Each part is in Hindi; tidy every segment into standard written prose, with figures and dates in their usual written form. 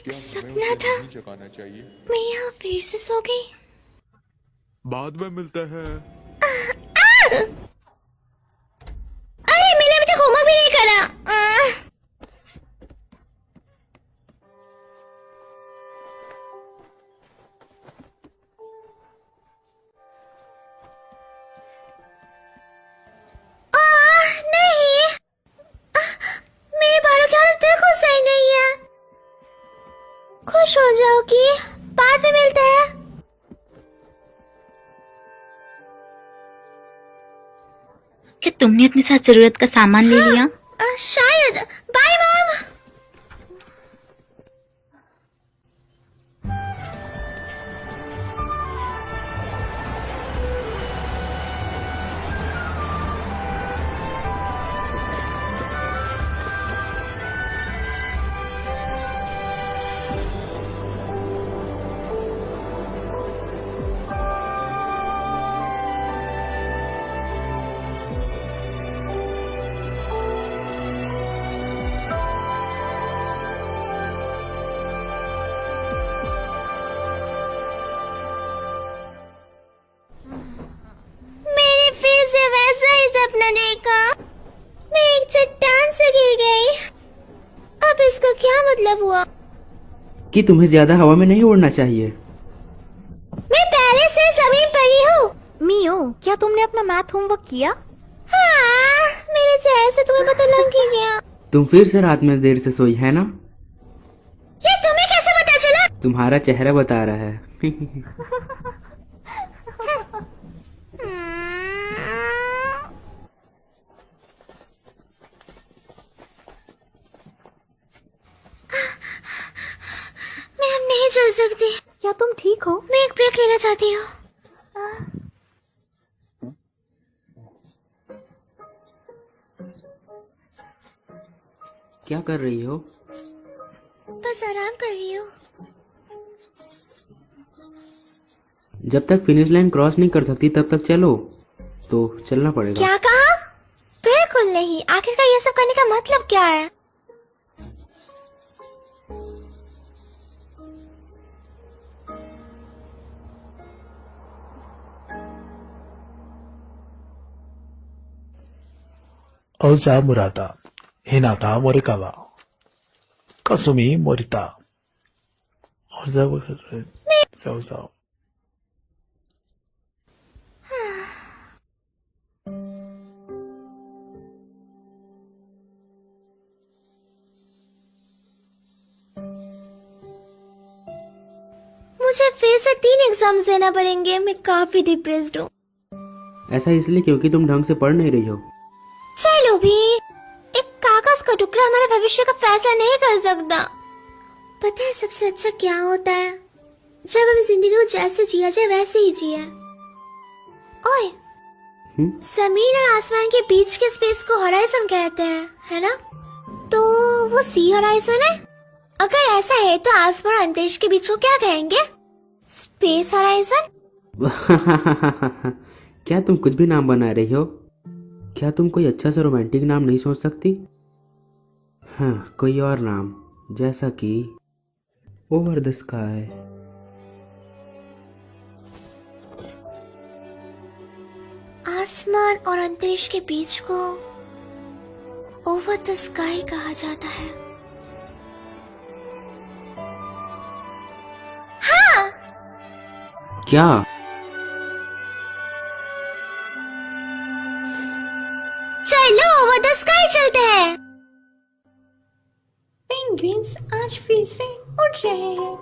सपना था। जगाना चाहिए। मैं यहाँ फिर से सो गई। बाद में मिलते हैं। अरे मैंने अभी तक होमवर्क भी नहीं करा। नहीं, मेरे बालों की हालत बिल्कुल सही नहीं है। खुश हो जाओगी, बाद में मिलते हैं। क्या तुमने अपने साथ जरूरत का सामान ले लिया? शायद। Bye mom. मैंने फिर से वैसा ही सपना देखा। मैं एक चट्टान से गिर गई। अब इसका क्या मतलब हुआ? कि तुम्हें ज्यादा हवा में नहीं उड़ना चाहिए। मैं पहले से जमीन पर ही हूँ। मियो, क्या तुमने अपना मैथ होमवर्क किया? हाँ, मेरे चेहरे से तुम्हें पता लग ही गया। तुम फिर से रात में देर से सोई है ना? ये तुम्हें कैसे पता चला? तुम्हारा चेहरा बता रहा है। मैं अब नहीं चल सकती। क्या तुम ठीक हो? मैं एक ब्रेक लेना चाहती हूँ। क्या कर रही हो? बस आराम कर रही हूँ। जब तक फिनिश लाइन क्रॉस नहीं कर सकती तब तक चलो। तो चलना पड़ेगा। क्या कहा? बिल्कुल नहीं। आखिरकार ये सब करने का मतलब क्या है? Oza Murata, Hinata Morikawa, Kasumi Morita. So. मुझे फिर से 3 एग्जाम्स देना पड़ेंगे। मैं काफी डिप्रेस्ड हूँ। ऐसा इसलिए क्योंकि तुम ढंग से पढ़ नहीं रही हो। चलो भी, एक कागज का टुकड़ा हमारे भविष्य का फैसला नहीं कर सकता। पता है सबसे अच्छा क्या होता है? जब हम जिंदगी को जैसे जिया जाए वैसे ही जिया। ओए, जमीन और आसमान के बीच के स्पेस को हॉराइजन कहते हैं, है ना? तो वो सी हॉराइजन है। अगर ऐसा है तो आसमान और अंतरिक्ष के बीच को क्या कहेंगे? Space horizon. क्या तुम कुछ भी नाम बना रही हो? क्या तुम कोई अच्छा सा रोमांटिक नाम नहीं सोच सकती? हाँ, कोई और नाम, जैसा कि ओवर द स्काई। आसमान और अंतरिक्ष के बीच को ओवर द स्काई कहा जाता है। हाँ, क्या? चलो ओवर द स्काई चलते हैं। पेंगुइन्स आज फिर से उड़ रहे हैं।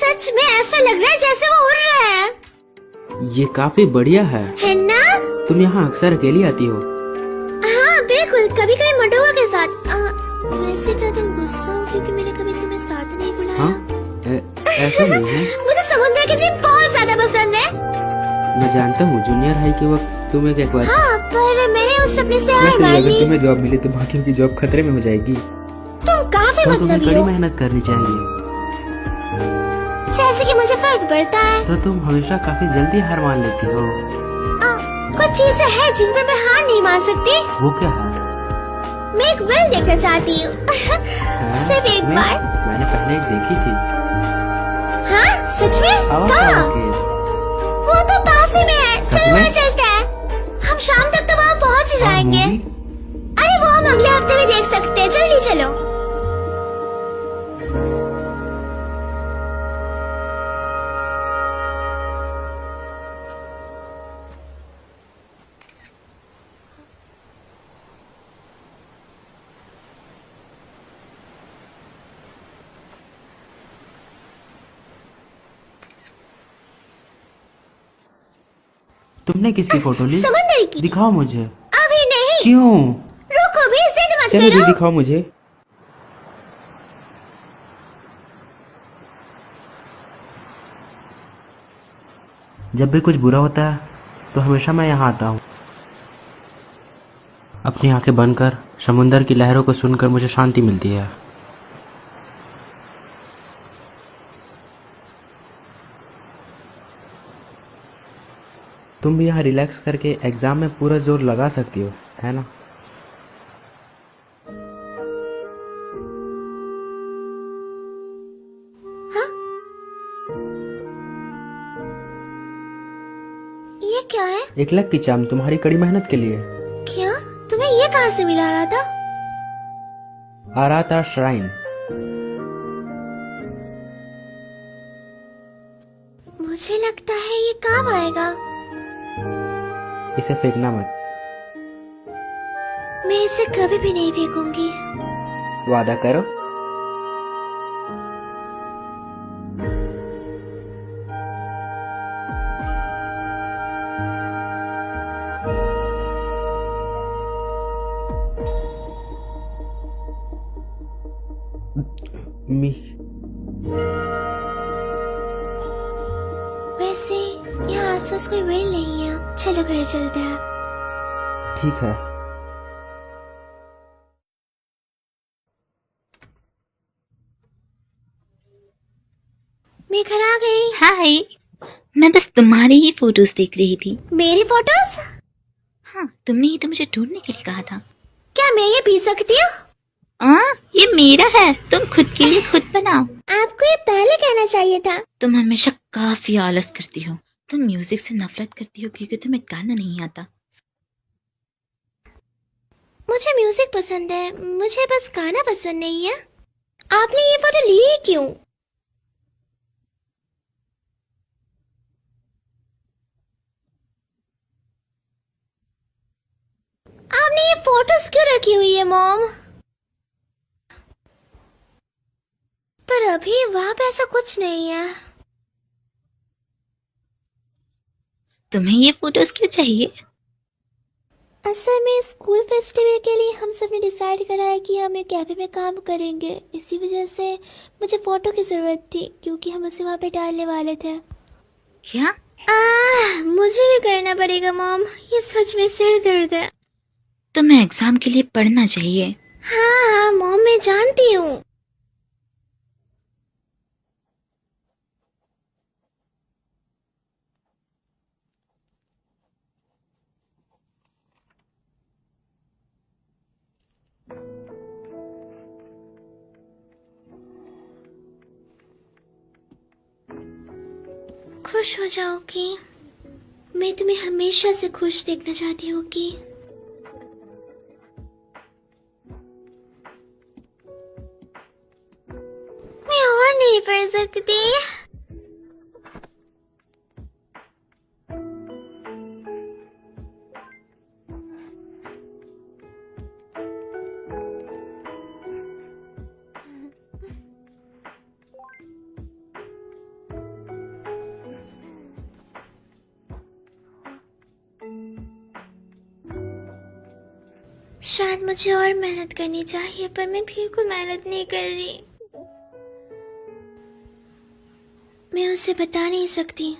सच में ऐसा लग रहा है जैसे वो उड़ रहा है। ये काफी बढ़िया है ना? तुम यहाँ अक्सर अकेली आती हो? हाँ बिल्कुल, कभी कभी मंडोवा के साथ। वैसे क्या तुम गुस्सा हो क्योंकि मैंने कभी तुम्हें साथ नहीं बुलाया? हाँ, ऐसा नहीं है। मुझे समुद्र की जीप बहुत ज्यादा पसंद है। मैं जानता हूँ जूनियर हाई के वक्त तुम एक बार। हाँ, पर मैंने उस सपने से हार वैसे मान अगर ली। तुम्हें जॉब मिली तो बाकियों की जॉब खतरे में हो जाएगी। तुम काफी तो तुम्हें मतलबी कड़ी हो। मेहनत करनी चाहिए। जैसे कि मुझे फर्क पड़ता है। तो तुम हमेशा काफी जल्दी हार मान लेती हो। कुछ चीजें हैं जिन पर मैं हार नहीं मान सकती। वो क्या है? मैं एक वेल देखना चाहती हूँ। हाँ, सिर्फ एक मैं- बार। मैंने पहले एक देखी थी। हाँ सच में? आवाज कहाँ? आवाज के। वो तो पास ही में है। सच चलो में? वहाँ चलते हैं। हम शाम तक तो वहाँ पहुँच ही और जाएंगे। मूवी? अरे वो हम अगले हफ्ते भी देख सकते हैं। जल्दी चलो। तुमने किसकी फोटो ली? समंदर की। दिखाओ मुझे। अभी नहीं। क्यों? रुको भी, जिद मत चलो करो। भी दिखाओ मुझे। जब भी कुछ बुरा होता है तो हमेशा मैं यहाँ आता हूँ। अपनी आंखें बंद कर समुंदर की लहरों को सुनकर मुझे शांति मिलती है। तुम भी यहाँ रिलैक्स करके एग्जाम में पूरा जोर लगा सकती हो, है ना? ये क्या है? एक लक की चाम तुम्हारी कड़ी मेहनत के लिए। क्या? तुम्हें ये कहाँ से मिला रहा था? आराता श्राइन। मुझे लगता है ये काम आएगा। इसे फेंकना मत। मैं इसे कभी भी नहीं फेंकूंगी। वादा करो। मी वैसे यहाँ आसपास कोई वेल नहीं है। चलो घर चलते हैं। ठीक है। मैं घर आ गई। हाय, मैं बस तुम्हारी ही फोटोज देख रही थी। मेरी फोटोज? हाँ, तुमने ही तो मुझे ढूंढने के लिए कहा था। क्या मैं ये पी सकती हूँ? ये मेरा है, तुम खुद के लिए खुद बनाओ। आपको ये पहले कहना चाहिए था। तुम हमेशा काफी आलस करती हो। तुम म्यूजिक से नफरत करती हो क्योंकि तुम्हें गाना नहीं आता। मुझे म्यूजिक पसंद है, मुझे बस गाना पसंद नहीं है। आपने ये फोटो ली ही क्यों? आपने ये फोटोज क्यों रखी हुई है मॉम? पर अभी वहां पे ऐसा कुछ नहीं है। तुम्हें ये फोटोज क्यों चाहिए? असल में स्कूल फेस्टिवल के लिए हम सब ने डिसाइड करा है कि हम एक कैफे में काम करेंगे। इसी वजह से मुझे फोटो की जरूरत थी क्योंकि हम उसे वहाँ पे डालने वाले थे। क्या? मुझे भी करना पड़ेगा मॉम, ये सच में सिर दर्द है। तुम्हें एग्जाम के लिए पढ़ना चाहिए। हाँ मॉम, मैं जानती हूँ। खुश हो जाओगी। मैं तुम्हें हमेशा से खुश देखना चाहती हूँ कि मैं और नहीं पढ़ सकती। शायद मुझे और मेहनत करनी चाहिए, पर मैं बिल्कुल मेहनत नहीं कर रही। मैं उसे बता नहीं सकती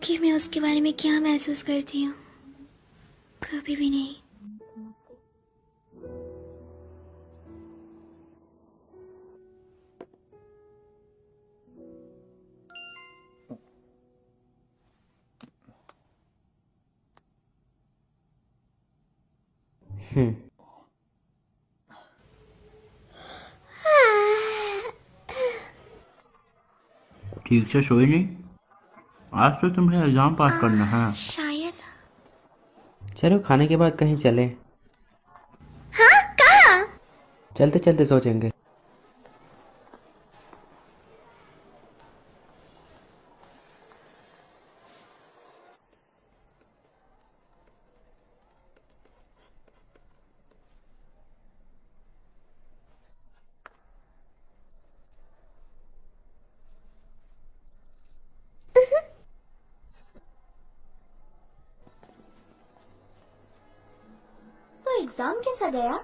कि मैं उसके बारे में क्या महसूस करती हूँ, कभी भी नहीं। ठीक से सोई नहीं? आज तो तुम्हें एग्जाम पास करना है। शायद। चलो खाने के बाद कहीं चले। हाँ, कहाँ? चलते चलते सोचेंगे। तो एग्जाम कैसा गया?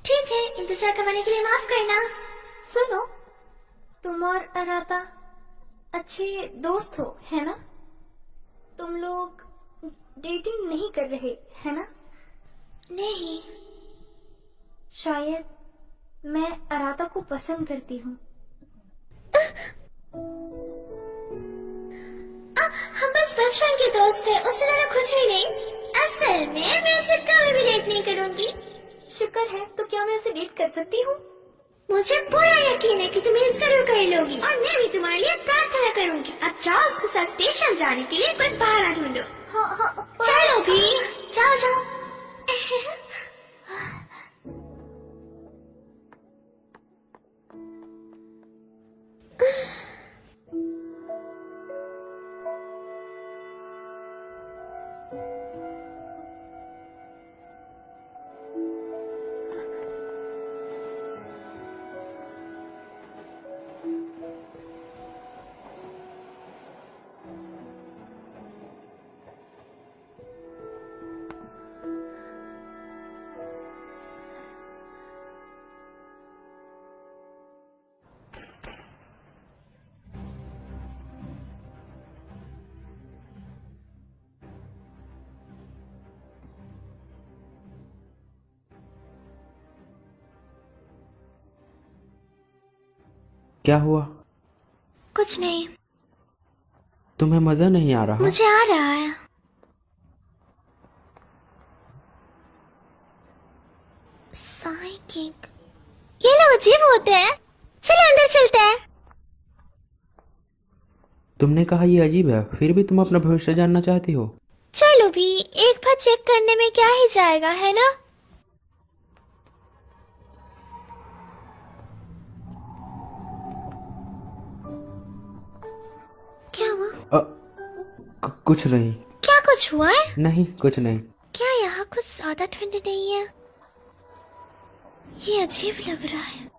ठीक है, इंतजार करवाने के लिए माफ करना। सुनो, तुम और अनाता अच्छे दोस्त हो, है ना? तुम लोग डेटिंग नहीं कर रहे, है ना? नहीं। शायद मैं अराता को पसंद करती हूँ। हम बस बचपन के दोस्त थे, उससे ज्यादा कुछ भी नहीं। असल में मैं उसे कभी भी डेट नहीं करूंगी। शुक्र है, तो क्या मैं उसे डेट कर सकती हूँ? मुझे पूरा यकीन है कि तुम ये जरूर कर लोगी, और मैं भी तुम्हारे लिए प्रार्थना करूंगी। अब जाओ, उसके साथ स्टेशन जाने के लिए कोई बहाना ढूंढो। हाँ, चलो भी, जाओ जाओ। क्या हुआ? कुछ नहीं, तुम्हें मजा नहीं आ रहा? मुझे आ रहा है। साइकिक, ये लोग अजीब होते हैं। चलो अंदर चलते हैं। तुमने कहा ये अजीब है, फिर भी तुम अपना भविष्य जानना चाहती हो? चलो भी, एक बार चेक करने में क्या ही जाएगा, है ना? क्या हुआ? कुछ नहीं। क्या कुछ हुआ है? नहीं, कुछ नहीं। क्या यहाँ कुछ ज्यादा ठंड नहीं है? ये अजीब लग रहा है।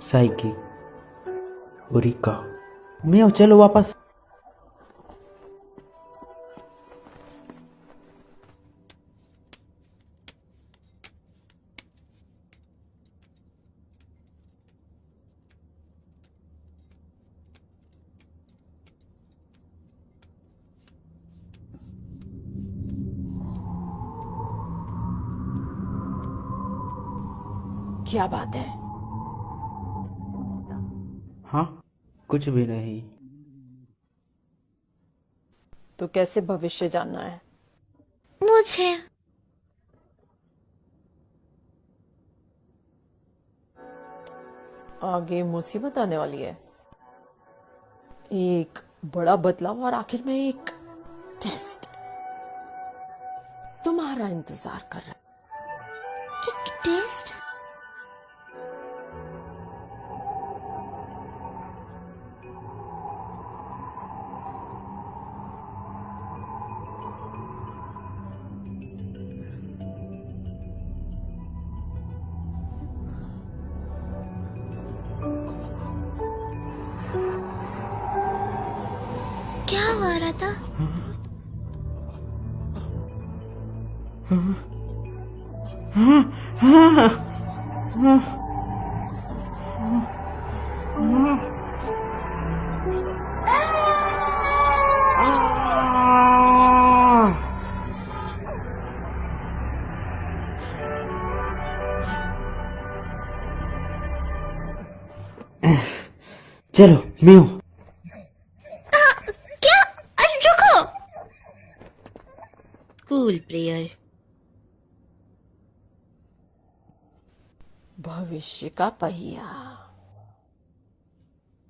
साइकी, उरिका, मियो, चलो वापस। क्या बात है? हाँ, कुछ भी नहीं। तो कैसे भविष्य जानना है? मुझे आगे मुसीबत आने वाली है। एक बड़ा बदलाव और आखिर में एक टेस्ट तुम्हारा इंतजार कर रहा है। एक टेस्ट? क्या हुआ रहा था? चलो मैं हूँ। क्या? अरे रुको। School prayer. भविष्य का पहिया।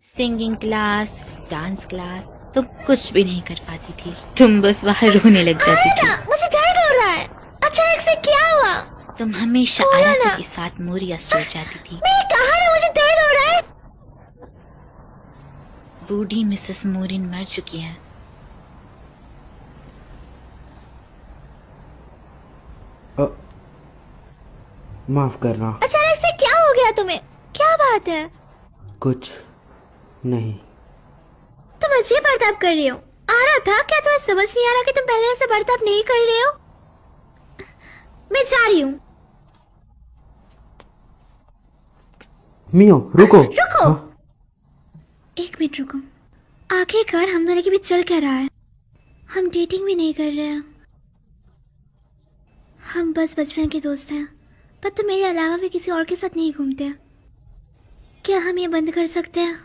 सिंगिंग क्लास, डांस क्लास, तुम कुछ भी नहीं कर पाती थी। तुम बस बाहर रोने लग जाती थी। मुझे दर्द हो रहा है। अचानक से क्या हुआ? तुम हमेशा बोलो आरती ना। के साथ मोरिया स्टोर जाती थी। मैं कहा ना मुझे दर्द हो रहा है। बूढ़ी मिसेस मोरिन मर चुकी है। माफ करना। अचानक से क्या हो गया तुम्हें? क्या बात है? कुछ नहीं। तुम अजीब बर्ताव कर रही हो। आ रहा था क्या? तुम्हें समझ नहीं आ रहा कि तुम पहले ऐसे बर्ताव नहीं कर रहे हो? मैं जा रही हूँ। मियो रुको। रुको। हाँ? एक मिनट रुको। आखिरकार हम दोनों के बीच चल क्या रहा है? हम डेटिंग भी नहीं कर रहे हैं। हम बस बचपन के दोस्त हैं। पर तुम मेरे अलावा भी किसी और के साथ नहीं घूमते। क्या हम ये बंद कर सकते हैं?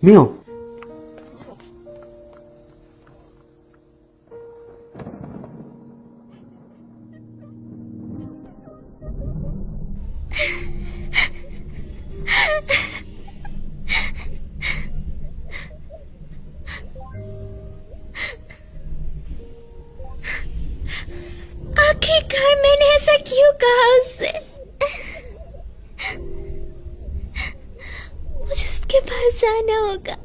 मियो आखिरकार मैंने ऐसा क्यों कहा उससे? मुझे उसके पास जाना होगा।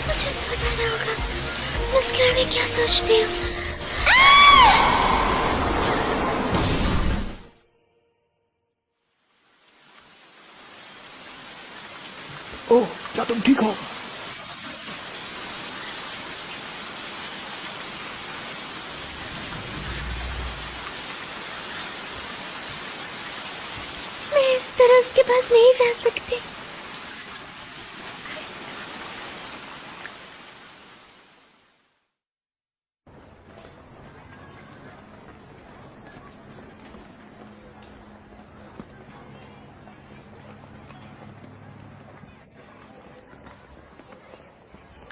मुझे उसे बताना होगा मैं उस घर में क्या सोचती हूँ। ओह, क्या तुम ठीक हो? मैं इस तरह उसके पास नहीं जा सकती।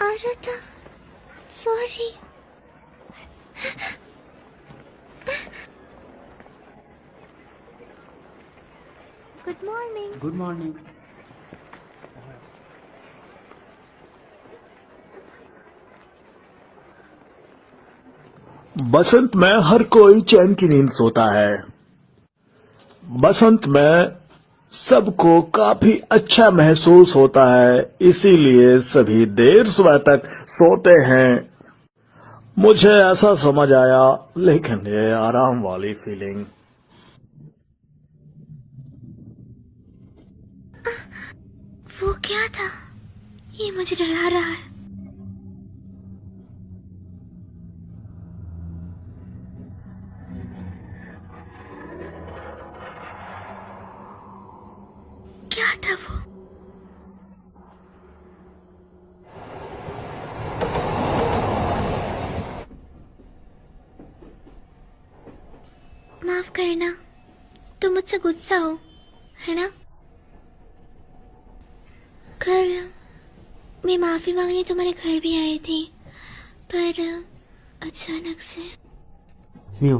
आ रहा था। Sorry. Good morning. Good morning. बसंत में हर कोई चैन की नींद सोता है। बसंत में सबको काफी अच्छा महसूस होता है, इसीलिए सभी देर सुबह तक सोते हैं। मुझे ऐसा समझ आया, लेकिन ये आराम वाली फीलिंग। वो क्या था? ये मुझे डरा रहा है। क्या था वो? माफ करना, तुम मुझसे गुस्सा हो, है ना? कल मैं माफी मांगने तुम्हारे घर भी आई थी, पर अचानक से। मियो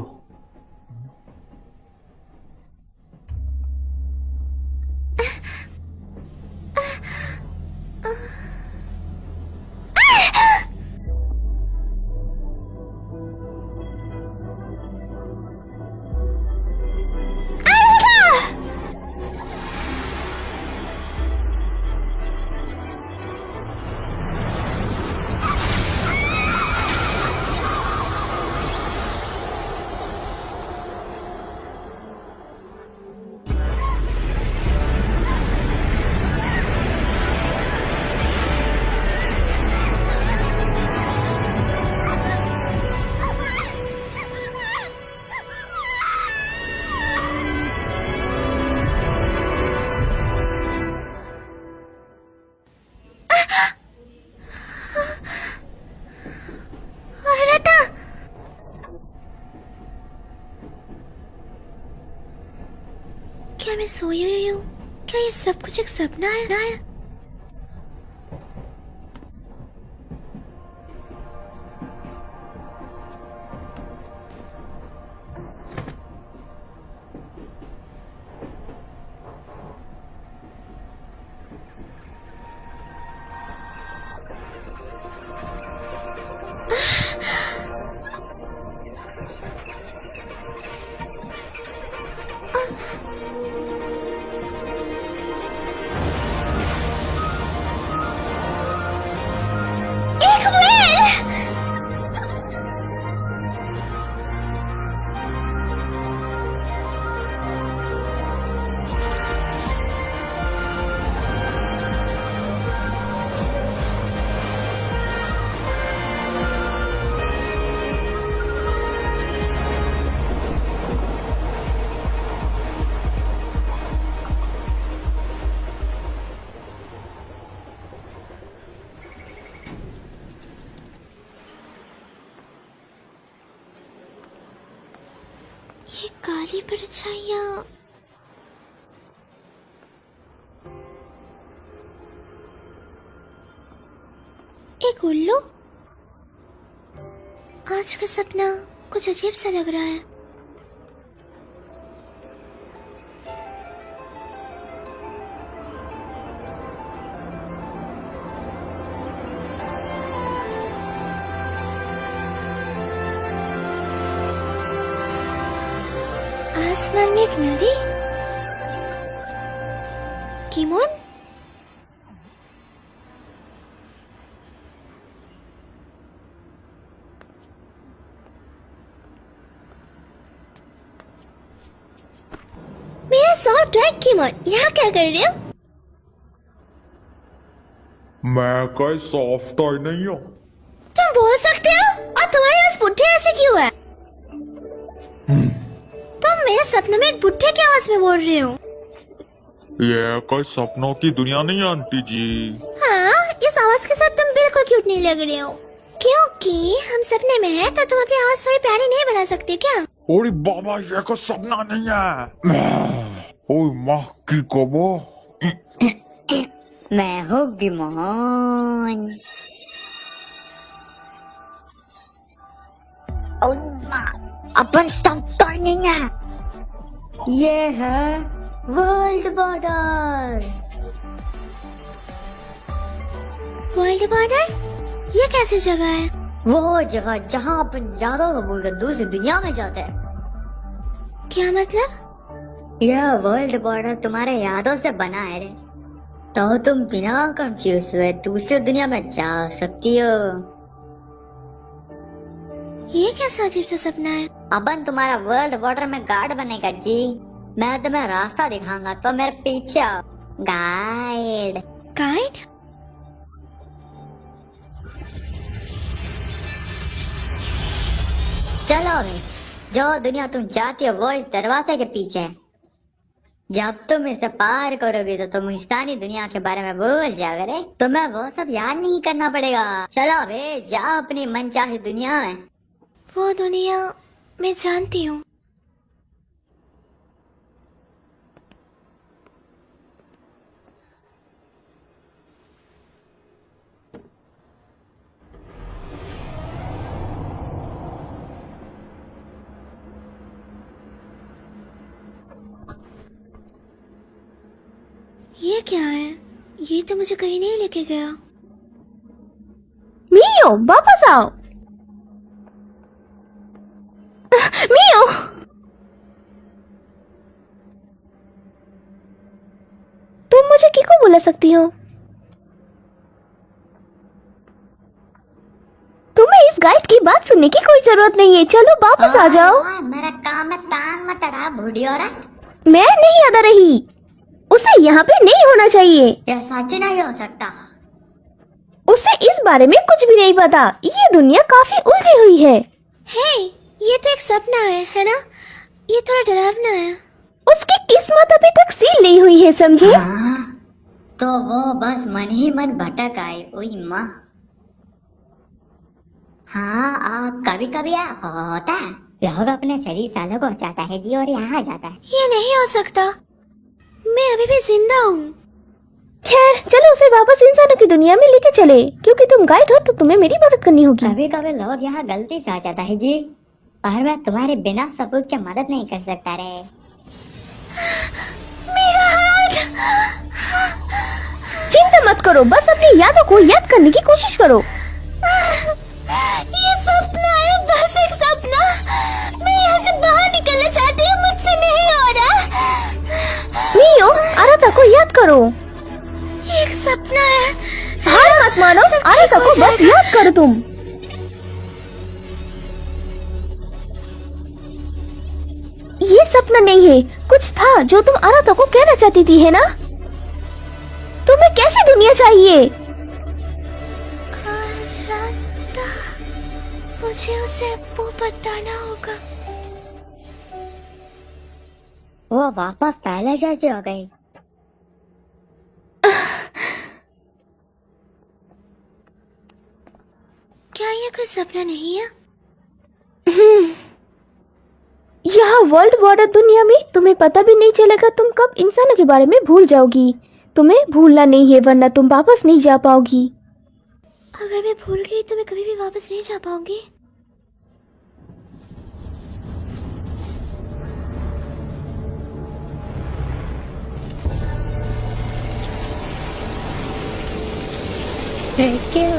क्या मैं सोई हुई हूँ? क्या ये सब कुछ एक सपना है? एक व्हेल! ये काली परछाइयाँ एक उल्लू। आज का सपना कुछ अजीब सा लग रहा है। आसमान में एक नदी। किमोन? मेरा सॉफ्ट ड्रैग किमोन, यहाँ क्या कर रहे हो? मैं कोई सॉफ्ट टॉय नहीं हूँ। तुम बोल सकते हो? और तुम्हारे पास बुढ़े ऐसे क्यों है? तुम मेरे सपने में एक बुढ़े की आवाज में बोल रहे हो? ये कोई सपनों की दुनिया नहीं है आंटी जी। हाँ, इस आवाज के साथ तुम बिल्कुल क्यूट नहीं लग रहे हो। क्योंकि हम सपने में हैं, तो तुम अपनी आवाज थोड़ी प्यारी नहीं बना सकते क्या? ओरे बाबा, ये कोई सपना नहीं है। ओए माँ की कबो। मैं हूँ गिमोन। अपन स्टॉप नहीं है। ये है वर्ल्ड बॉर्डर। World border? ये कैसी जगह है? वो जगह जहाँ अपन यादों को भूलकर दूसरी दुनिया में जाते हैं। क्या मतलब? यह वर्ल्ड बॉर्डर तुम्हारे यादों से बना है रे, तो तुम बिना कंफ्यूज हुए दूसरी दुनिया में जा सकती हो। ये कैसा अजीब सा सपना है? अपन तुम्हारा वर्ल्ड बॉर्डर में गार्ड बनेगा जी। मैं तुम्हें रास्ता दिखाऊंगा, तो मेरे पीछे आओ। गाइड। गाइड? चलो भाई, जो दुनिया तुम चाहती हो वो इस दरवाजे के पीछे है। जब तुम इसे पार करोगे तो तुम इंसानी दुनिया के बारे में भूल जाओगे। तुम्हें वो सब याद नहीं करना पड़ेगा। चलो भाई, जाओ अपनी मनचाही दुनिया में। वो दुनिया मैं जानती हूँ। ये क्या है? ये तो मुझे कहीं नहीं लेके गया। मियो, वापस आओ। मियो, तुम मुझे किको बुला सकती हो? तुम्हें इस गाइड की बात सुनने की कोई जरूरत नहीं है। चलो वापस आ जाओ। मेरा काम है, टांग मत अड़ा बूढ़ी औरत। मैं नहीं अदा रही। उसे यहाँ पे नहीं होना चाहिए। यह सच नहीं हो सकता। उसे इस बारे में कुछ भी नहीं पता। ये दुनिया काफी उलझी हुई है। हे, ये तो एक सपना है ना? ये थोड़ा डरावना है। उसकी किस्मत अभी तक सील नहीं हुई है, समझे? हाँ, तो वो बस मन ही मन भटक आए। ओई माँ। हाँ, कभी कभी होता है। लोग अपने शरीर सालों को चाहता है जी, और यहाँ जाता है। ये नहीं हो सकता। मैं अभी भी जिंदा हूँ। खैर चलो उसे वापस इंसानों की दुनिया में लेके चले, क्योंकि तुम गाइड हो तो तुम्हें मेरी मदद करनी होगी। कभी कभी लोग यहाँ गलती से आ जाता है जी, और मैं तुम्हारे बिना सबूत के मदद नहीं कर सकता रे। मेरा हाथ। चिंता मत करो, बस अपनी यादों को याद करने की कोशिश करो। ये सपना है, बस एक सपना। मैं यहाँ से बाहर निकलना चाहती हूँ, मुझसे नहीं हो रहा। मियो, आराता को याद करो। एक सपना है। हार मत मानो, सब ठीक आराता हो को बस जाएगा। याद करो तुम। ये सपना नहीं है, कुछ था जो तुम आराता को कहना चाहती थी, है ना? तुम्हें कैसी दुनिया चाहिए? आराता, मुझे उसे वो बताना होगा। वो वापस पहले जैसी हो गई। क्या ये कोई सपना नहीं है? यहाँ वर्ल्ड बॉर्डर दुनिया में तुम्हें पता भी नहीं चलेगा तुम कब इंसानों के बारे में भूल जाओगी। तुम्हें भूलना नहीं है, वरना तुम वापस नहीं जा पाओगी। अगर मैं भूल गई तो मैं कभी भी वापस नहीं जा पाऊंगी। क्यों?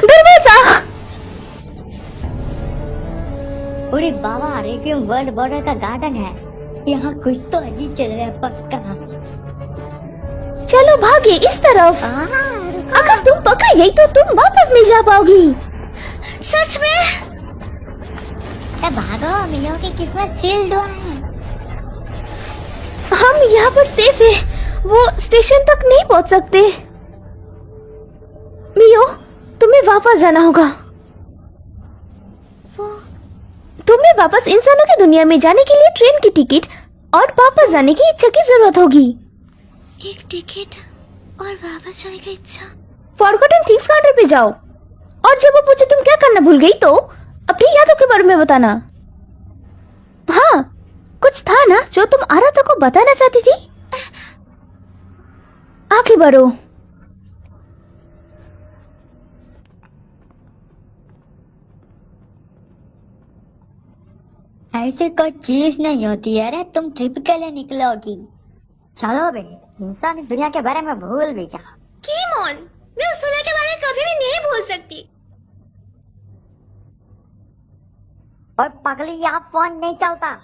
दरवाजा! अरे बाबा, रेक्यूम वर्ल्ड बॉर्डर का गार्डन है। यहाँ कुछ तो अजीब चल रहा है पक्का। चलो भागे इस तरफ। अगर तुम पकड़ी गई तो तुम वापस नहीं जा पाओगी। सच में? भागो, मियो की किस्मत सील्ड हुआ है। हम यहाँ पर सेफ है, वो स्टेशन तक नहीं पहुँच सकते। मियो, तुम्हें वापस जाना होगा। वो तुम्हें वापस इंसानों की दुनिया में जाने के लिए ट्रेन की टिकट और वापस जाने की इच्छा की जरूरत होगी। एक टिकट और वापस जाने की इच्छा। फॉरगॉटन थिंग्स काउंटर पे जाओ, और जब वो पूछे तुम क्या करना भूल गई तो अपनी यादों के बारे में बताना। हाँ, कुछ था ना जो तुम आराता को बताना चाहती थी। आगे बढ़ो। ऐसी कोई चीज नहीं होती है रे, तुम ट्रिप के लिए निकलोगी। चलो बे, इंसान दुनिया के बारे में भूल भी जाओ। कीमोन, मैं उस दुनिया के बारे में कभी भी नहीं भूल सकती। और पगली, यहाँ फोन नहीं चलता।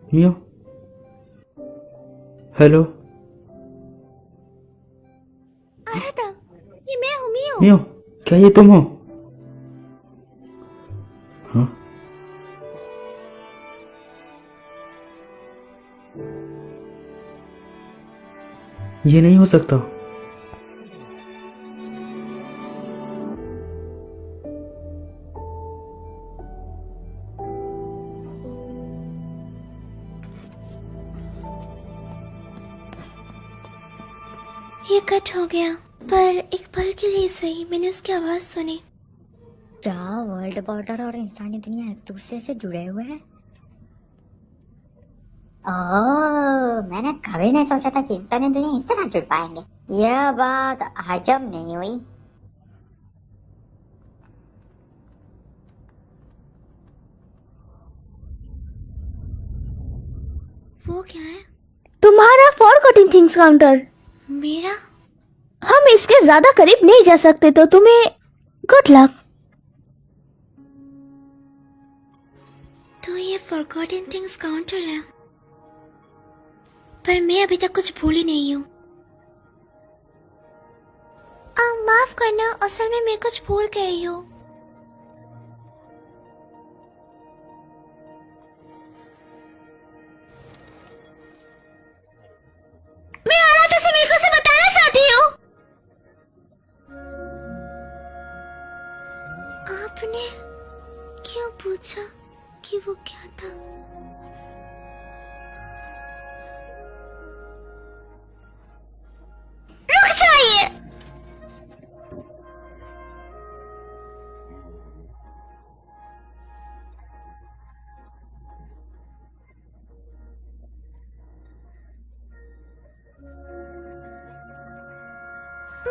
मियो, हेलो आराता, ये मैं हूँ मियो। मियो, क्या ये तुम हो? हाँ, ये नहीं हो सकता। ये कट हो गया, पर एक पल के लिए सही मैंने उसकी आवाज सुनी। क्या वर्ल्ड बॉर्डर और इंसानी दुनिया एक दूसरे से जुड़े हुए हैं? ओह, मैंने कभी नहीं सोचा था कि इंसानी दुनिया इस तरह जुड़ पाएंगे। यह बात हजम नहीं हुई। वो क्या है? तुम्हारा फॉरगॉटन थिंग्स काउंटर। मेरा? हम इसके ज्यादा करीब नहीं जा सकते, तो तुम्हें गुड लक। तो ये फॉरगॉटन थिंग्स काउंटर है, पर मैं अभी तक कुछ भूली नहीं हूँ। माफ करना, असल में मैं कुछ भूल गई हूँ। मैं आराता से मेरे को से बताना चाहती हूँ। आपने क्यों पूछा कि वो क्या था?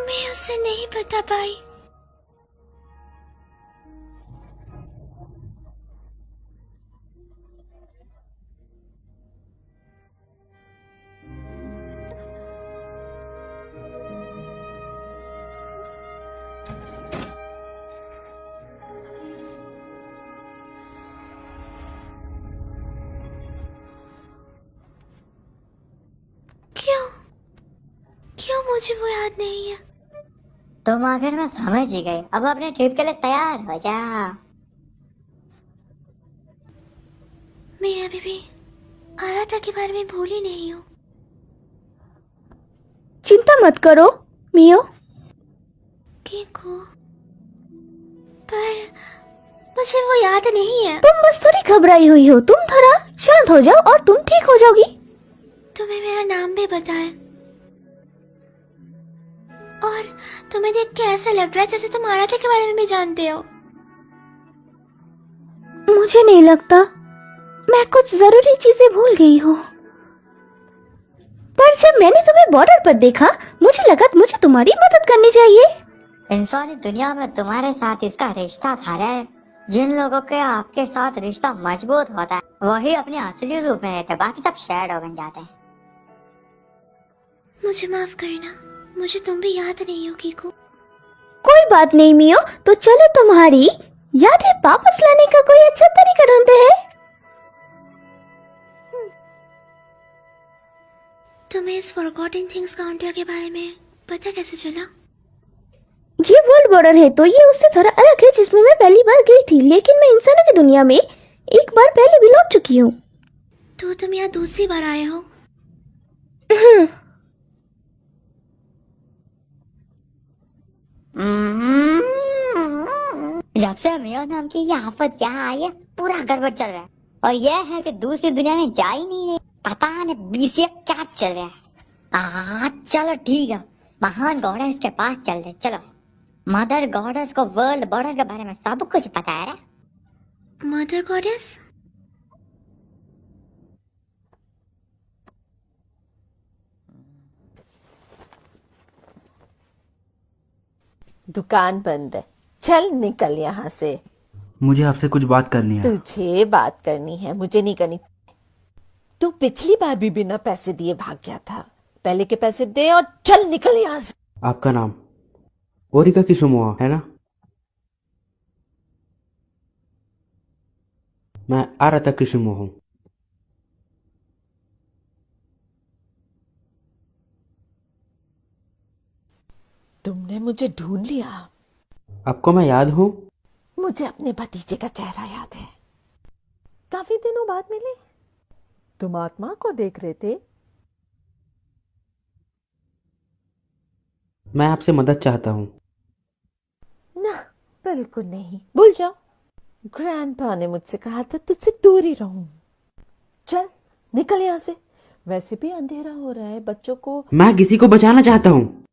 मैं उसे नहीं बता पाई। क्यों क्यों मुझे वो याद नहीं है? तुम आखिर में समझ ही गए। अब अपने ट्रिप के लिए तैयार हो जा। मैं अभी भी आराधा के बारे में भूली नहीं हूँ। चिंता मत करो मियो। कीको, पर मुझे वो याद नहीं है। तुम बस थोड़ी घबराई हुई हो, तुम थोड़ा शांत हो जाओ और तुम ठीक हो जाओगी। तुम्हें मेरा नाम भी बताया और तुम्हें देख के ऐसा लग रहा है जैसे तुम आराधा के बारे में भी जानते हो। मुझे नहीं लगता, मैं कुछ जरूरी चीजें भूल गई हूँ। पर जब मैंने तुम्हें बॉर्डर पर देखा मुझे लगा मुझे तुम्हारी मदद करनी चाहिए। इंसानी दुनिया में तुम्हारे साथ इसका रिश्ता था रे। जिन लोगों के आपके साथ रिश्ता मजबूत होता है वही अपने असली रूप में रहते, बाकी सब शैडो बन जाते हैं। मुझे माफ करना, मुझे तुम भी याद नहीं हो कीको। कोई बात नहीं मियो, तो चलो तुम्हारी यादें वापस लाने का कोई अच्छा तरीका ढूंढते हैं। तुम्हें इस फॉरगॉटन थिंग्स काउंटर के बारे में पता कैसे चला? ये वर्ल्ड बॉर्डर है तो ये उससे थोड़ा अलग है जिसमें मैं पहली बार गई थी, लेकिन मैं इंसानों की दुनिया में एक बार पहले भी लौट चुकी हूँ। तो तुम यहाँ दूसरी बार आए हो? जब से मियो नाम की ये आफत यहाँ आई है पूरा गड़बड़ चल रहा है। और यह है कि दूसरी दुनिया में जा ही नहीं रही। पता नहीं बीसीए क्या चल रहा है। चलो ठीक है, महान गॉडेस के पास चलते। चलो, मदर गॉडेस को वर्ल्ड बॉर्डर के बारे में सब कुछ पता है। Mother goddess? दुकान बंद है, चल निकल यहाँ से। मुझे आपसे कुछ बात करनी है। तुझे बात करनी है, मुझे नहीं करनी। तू पिछली बार भी बिना पैसे दिए भाग गया था। पहले के पैसे दे और चल निकल यहाँ से। आपका नाम ओरिका किसुमोआ है ना? मैं आराधा किसुमो हूँ। तुमने मुझे ढूंढ लिया। आपको मैं याद हूँ? मुझे अपने भतीजे का चेहरा याद है। काफी दिनों बाद मिले। तुम आत्मा को देख रहे थे। मैं आपसे मदद चाहता हूँ। ना, बिल्कुल नहीं, भूल जाओ। ग्रैंडपा ने मुझसे कहा था तुझसे दूर ही रहूं। चल निकल यहाँ से। वैसे भी अंधेरा हो रहा है, बच्चों को। मैं किसी को बचाना चाहता हूँ।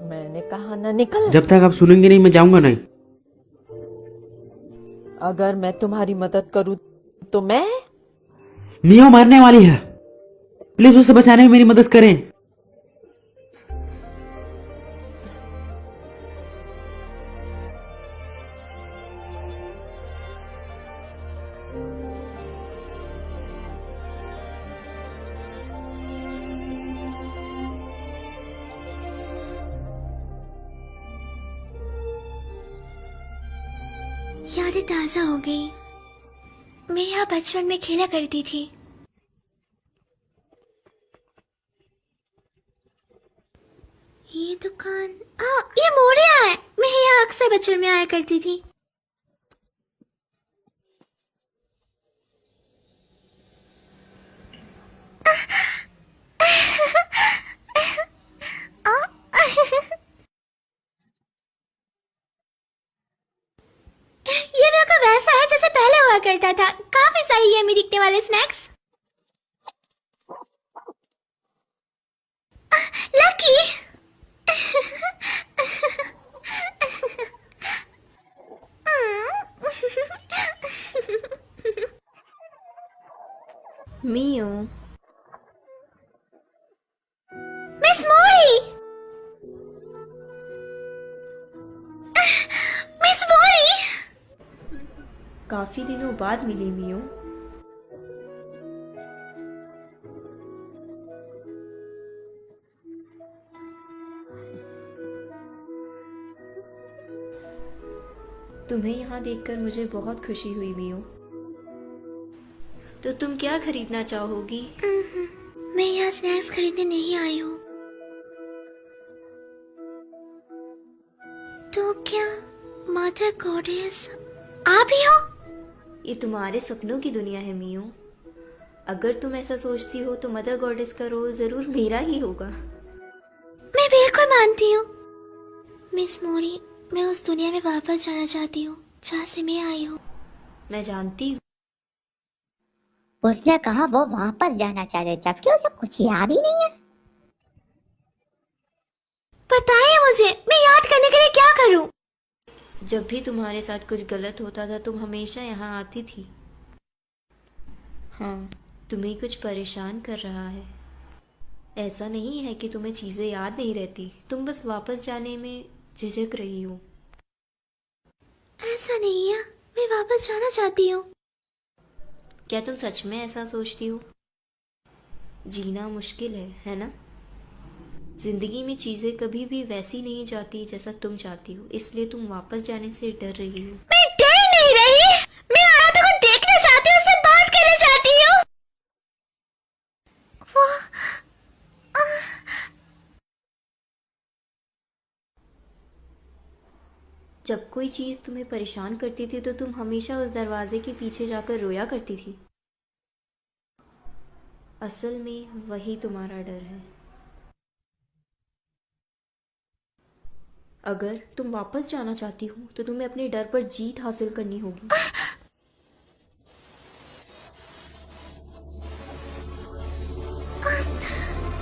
मैंने कहा ना निकल। जब तक आप सुनेंगे नहीं मैं जाऊंगा नहीं। अगर मैं तुम्हारी मदद करूं तो मैं। मियो मरने वाली है, प्लीज उसे बचाने में मेरी मदद करें। यादें ताजा हो गई। मैं यहाँ बचपन में खेला करती थी। ये दुकान, ये मोरिया है। मैं यहाँ अक्सर बचपन में आया करती थी। ये बिल्कुल वैसा है जैसे पहले हुआ करता था। काफी सारे यम्मी दिखने वाले स्नैक्स। लकी। मियो, मिस मोरी। काफी दिनों बाद मिली मियो। तुम्हें यहाँ देखकर मुझे बहुत खुशी हुई मियो। तो तुम क्या खरीदना चाहोगी? मैं यहाँ स्नैक्स खरीदने नहीं आई हूँ। तो क्या मदर गॉडेस आप ही हो? ये तुम्हारे सपनों की दुनिया है मियो। अगर तुम ऐसा सोचती हो तो मदर गॉडेस का रोल जरूर मेरा ही होगा। मैं बिल्कुल मानती हूँ मिस मोरी। मैं उस दुनिया में वापस जाना चाहती हूँ जहाँ से मैं आई हूँ। मैं जानती हूँ। उसने कहा वो वापस जाना चाहते जबकि उसे कुछ याद ही नहीं है। बताइए मुझे, मैं याद करने के लिए क्या करूँ? जब भी तुम्हारे साथ कुछ गलत होता था तुम हमेशा यहाँ आती थी। हाँ, तुम्हें कुछ परेशान कर रहा है। ऐसा नहीं है कि तुम्हें चीजें याद नहीं रहती, तुम बस वापस जाने में झिझक रही हो। ऐसा नहीं है, मैं वापस जाना चाहती हूँ। क्या तुम सच में ऐसा सोचती हो? जीना मुश्किल है ना? जिंदगी में चीजें कभी भी वैसी नहीं जाती जैसा तुम चाहती हो, इसलिए तुम वापस जाने से डर रही हो। मैं डर नहीं रही, मैं आराधा को देखना चाहती हूँ, उससे बात करना चाहती हूँ। वो जब कोई चीज तुम्हें परेशान करती थी तो तुम हमेशा उस दरवाजे के पीछे जाकर रोया करती थी। असल में वही तुम्हारा डर है। अगर तुम वापस जाना चाहती हो तो तुम्हें अपने डर पर जीत हासिल करनी होगी।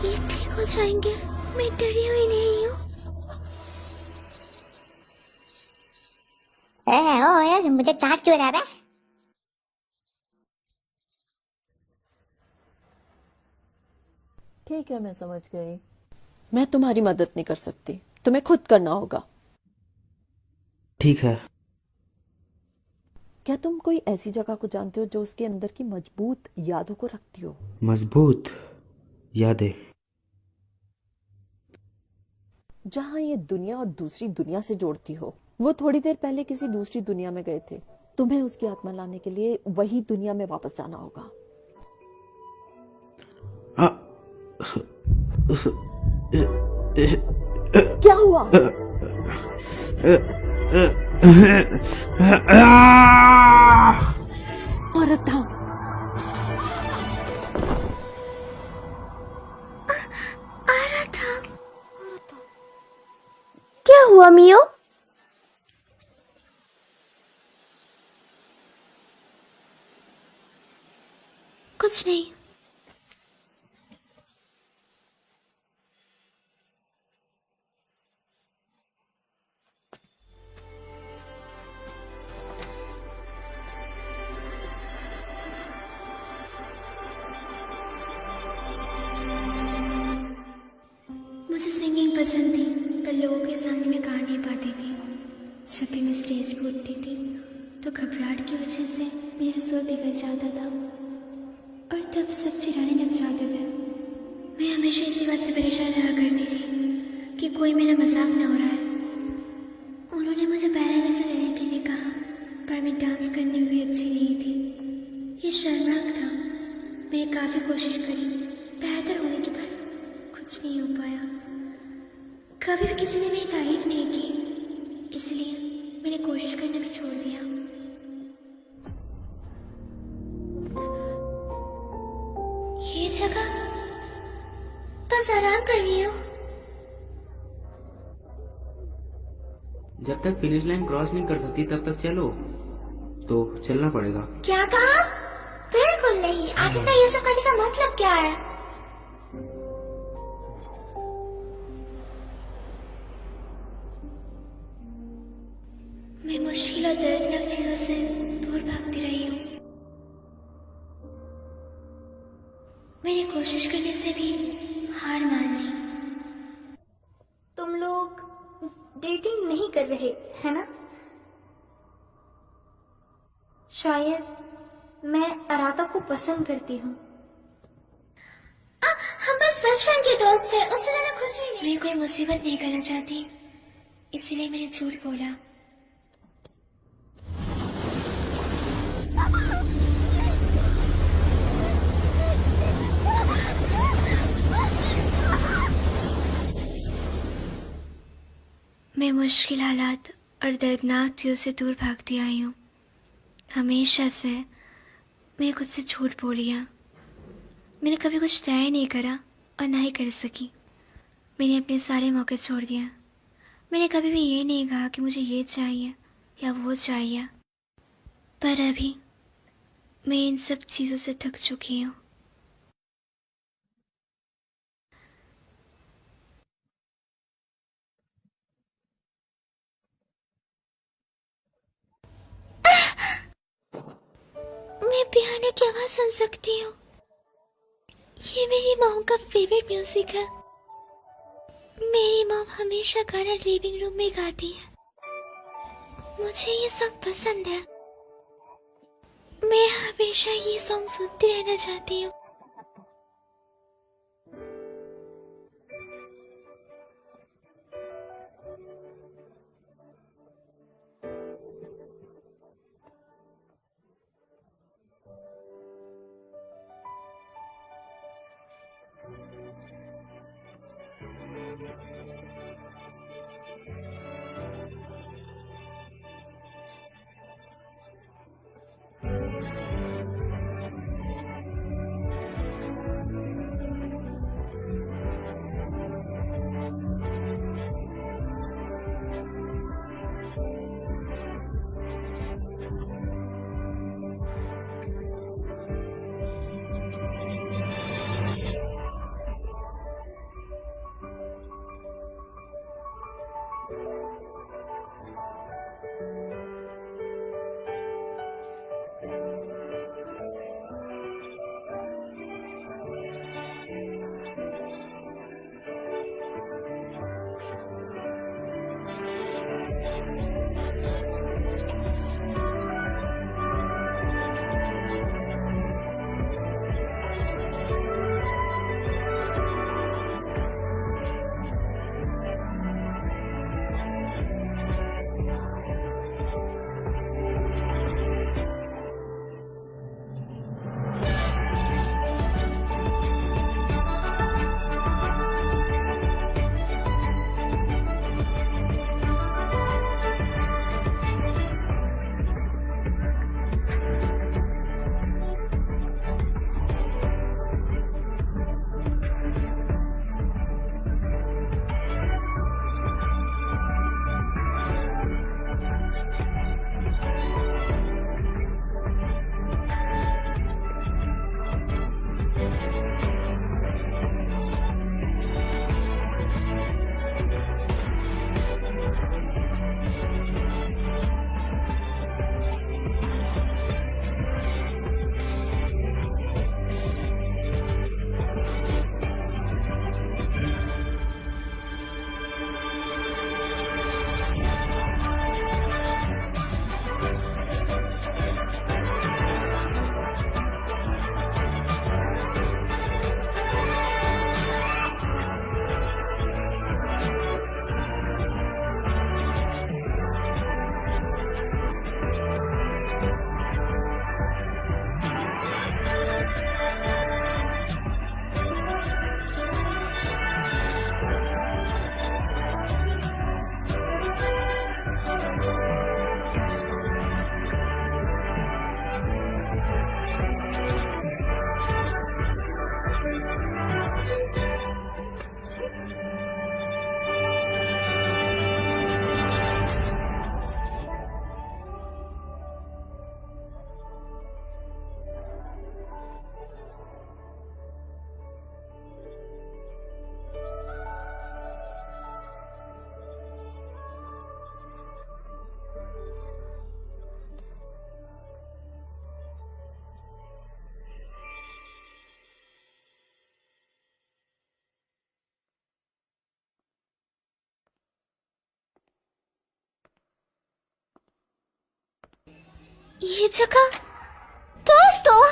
ये ठीक हो जाएंगे, मैं डरी हुई नहीं हूँ। ओ यार मुझे चाट क्यों रहा है? ठीक है, मैं समझ गई। मैं तुम्हारी मदद नहीं कर सकती, तुम्हें खुद करना होगा। ठीक है। क्या तुम कोई ऐसी जगह को जानते हो जो उसके अंदर की मजबूत यादों को रखती हो? मजबूत यादें? जहां ये दुनिया और दूसरी दुनिया से जोड़ती हो। वो थोड़ी देर पहले किसी दूसरी दुनिया में गए थे, तुम्हें उसकी आत्मा लाने के लिए वही दुनिया में वापस जाना होगा। क्या हुआ? औरत था। आराधा, क्या हुआ मियो? कुछ नहीं। मुझे सिंगिंग पसंद थी, पर लोगों के सामने मैं गा नहीं पाती थी। जब भी मैं स्टेज पर उठती थी तो घबराहट की वजह से मेरा सुर बिगड़ जाता था और तब सब चिढ़ाने लग जाते थे। मैं हमेशा इसी बात से परेशान रहा करती थी कि कोई मेरा मजाक न हो रहा है। उन्होंने मुझे बैले लेसन लेने के लिए कहा, पर मैं डांस करने में भी अच्छी नहीं थी। ये शर्मनाक था। मैंने काफ़ी कोशिश करी बेहतर होने की, पर कुछ नहीं हो पाया। कभी भी किसी ने मेरी तारीफ नहीं की, इसलिए मैंने कोशिश करना भी छोड़ दिया। ये जगह, बस आराम कर रही हूँ। जब तक फिनिश लाइन क्रॉस नहीं कर सकती तब तक चलो। तो चलना पड़ेगा। क्या कहा? बिल्कुल नहीं। आखिर ये सब करने का मतलब क्या है? मैं मुश्किल और दर्दनाक चीजों से दूर भागती रही हूँ। मैंने कोशिश करने से भी हार मान ली। तुम लोग डेटिंग नहीं कर रहे है ना? शायद मैं अराता को पसंद करती हूँ। हम बस बचपन के दोस्त थे, उससे ज्यादा कुछ भी नहीं। मैं कोई मुसीबत नहीं करना चाहती, इसीलिए मैंने झूठ बोला। मैं मुश्किल हालात और दर्दनाक चीजों से दूर भागती आई हूँ। हमेशा से मैं खुद से झूठ बोलिया। मैंने कभी कुछ तय नहीं करा और ना ही कर सकी। मैंने अपने सारे मौके छोड़ दिया। मैंने कभी भी ये नहीं कहा कि मुझे ये चाहिए या वो चाहिए। पर अभी मैं इन सब चीज़ों से थक चुकी हूँ। मैं पियानो की आवाज सुन सकती हूँ। ये मेरी मॉम का फेवरेट म्यूजिक है। मेरी मॉम हमेशा गाना लिविंग रूम में गाती है। मुझे ये सॉन्ग पसंद है। मैं हमेशा ये सॉन्ग सुनती रहना चाहती हूँ। ये जगह दोस्तों।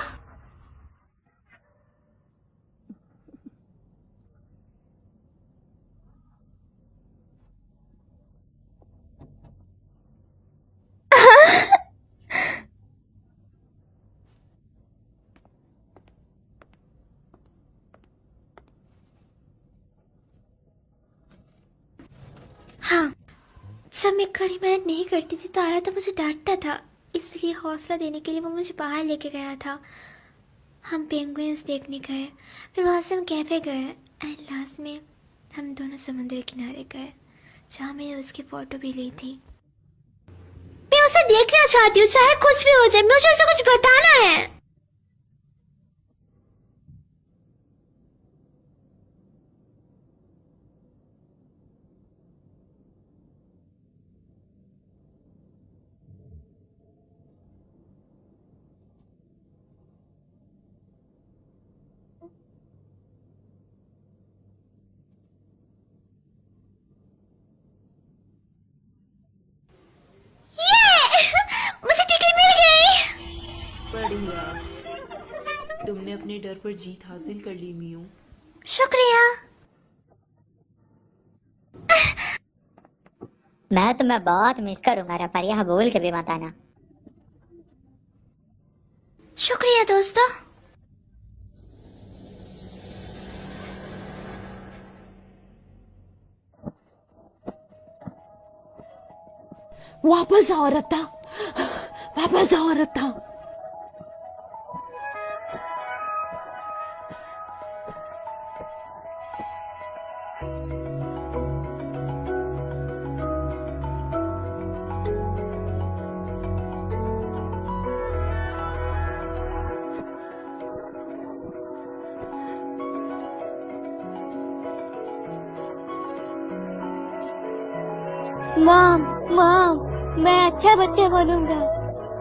हाँ, जब मैं कड़ी मेहनत नहीं करती थी तो आरा तो मुझे डांटता था, इसलिए हौसला देने के लिए वो मुझे बाहर लेके गया था। हम पेंगुइन्स देखने गए, फिर वहाँ से हम कैफे गए एंड लास्ट में हम दोनों समुद्र किनारे गए जहाँ मैंने उसकी फोटो भी ली थी। मैं उसे देखना चाहती हूँ, चाहे कुछ भी हो जाए, मुझे उसे कुछ बताना है। मुझे टिकट मिल गई। बढ़िया, तुमने अपने डर पर जीत हासिल कर ली मियो। शुक्रिया। मैं तुम्हें बहुत मिस करूंगा रफरिया, बोल के भी मत आना। शुक्रिया दोस्तों। वापस आओ रत्ता, वापस आओ रत्ता। मॉम मॉम, मैं अच्छा बच्चा बनूंगा,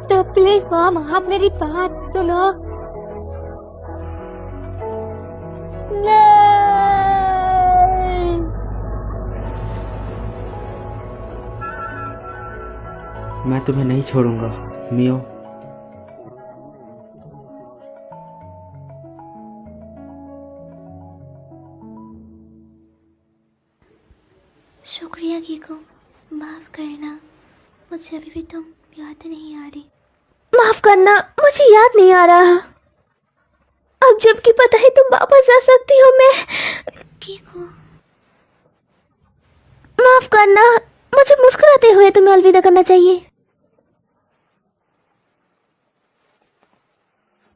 तो प्लीज मॉम आप मेरी बात सुनो। नहीं। मैं तुम्हें नहीं छोड़ूंगा मियो। शुक्रिया कीको, माफ करना, मुझे अभी भी तुम याद नहीं आ रही। माफ करना, मुझे याद नहीं आ रहा। अब जबकि पता है तुम वापस आ सकती हो, मैं कीको, माफ करना, मुझे मुस्कुराते हुए तुम्हें अलविदा करना चाहिए।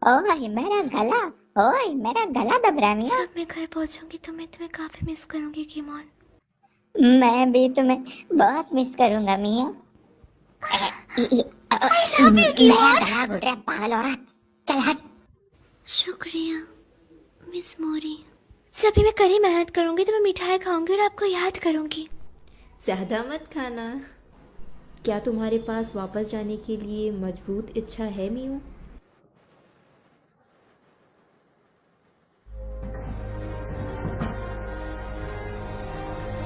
ओए मेरा गला, ओए मेरा गला दब रहा है मिया। जब मैं घर पहुंचूंगी तो मैं तुम्हें काफी मिस करूंगी कीमोन। मैं भी तुम्हें बहुत मिस करूंगा मिया। love you, मेरा गला घुट रहा है, पागल हो रहा। चल हट। शुक्रिया मिस मोरी। जब भी मैं कड़ी मेहनत करूंगी तो मैं मिठाई खाऊंगी और आपको याद करूंगी। ज्यादा मत खाना। क्या तुम्हारे पास वापस जाने के लिए मजबूत इच्छा है मियो?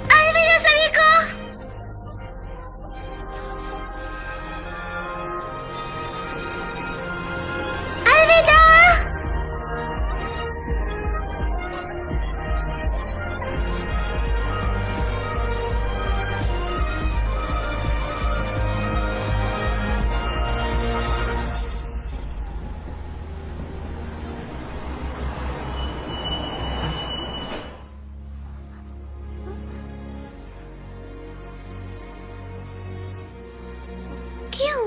अलविदा सभी को। अलविदा। क्यों?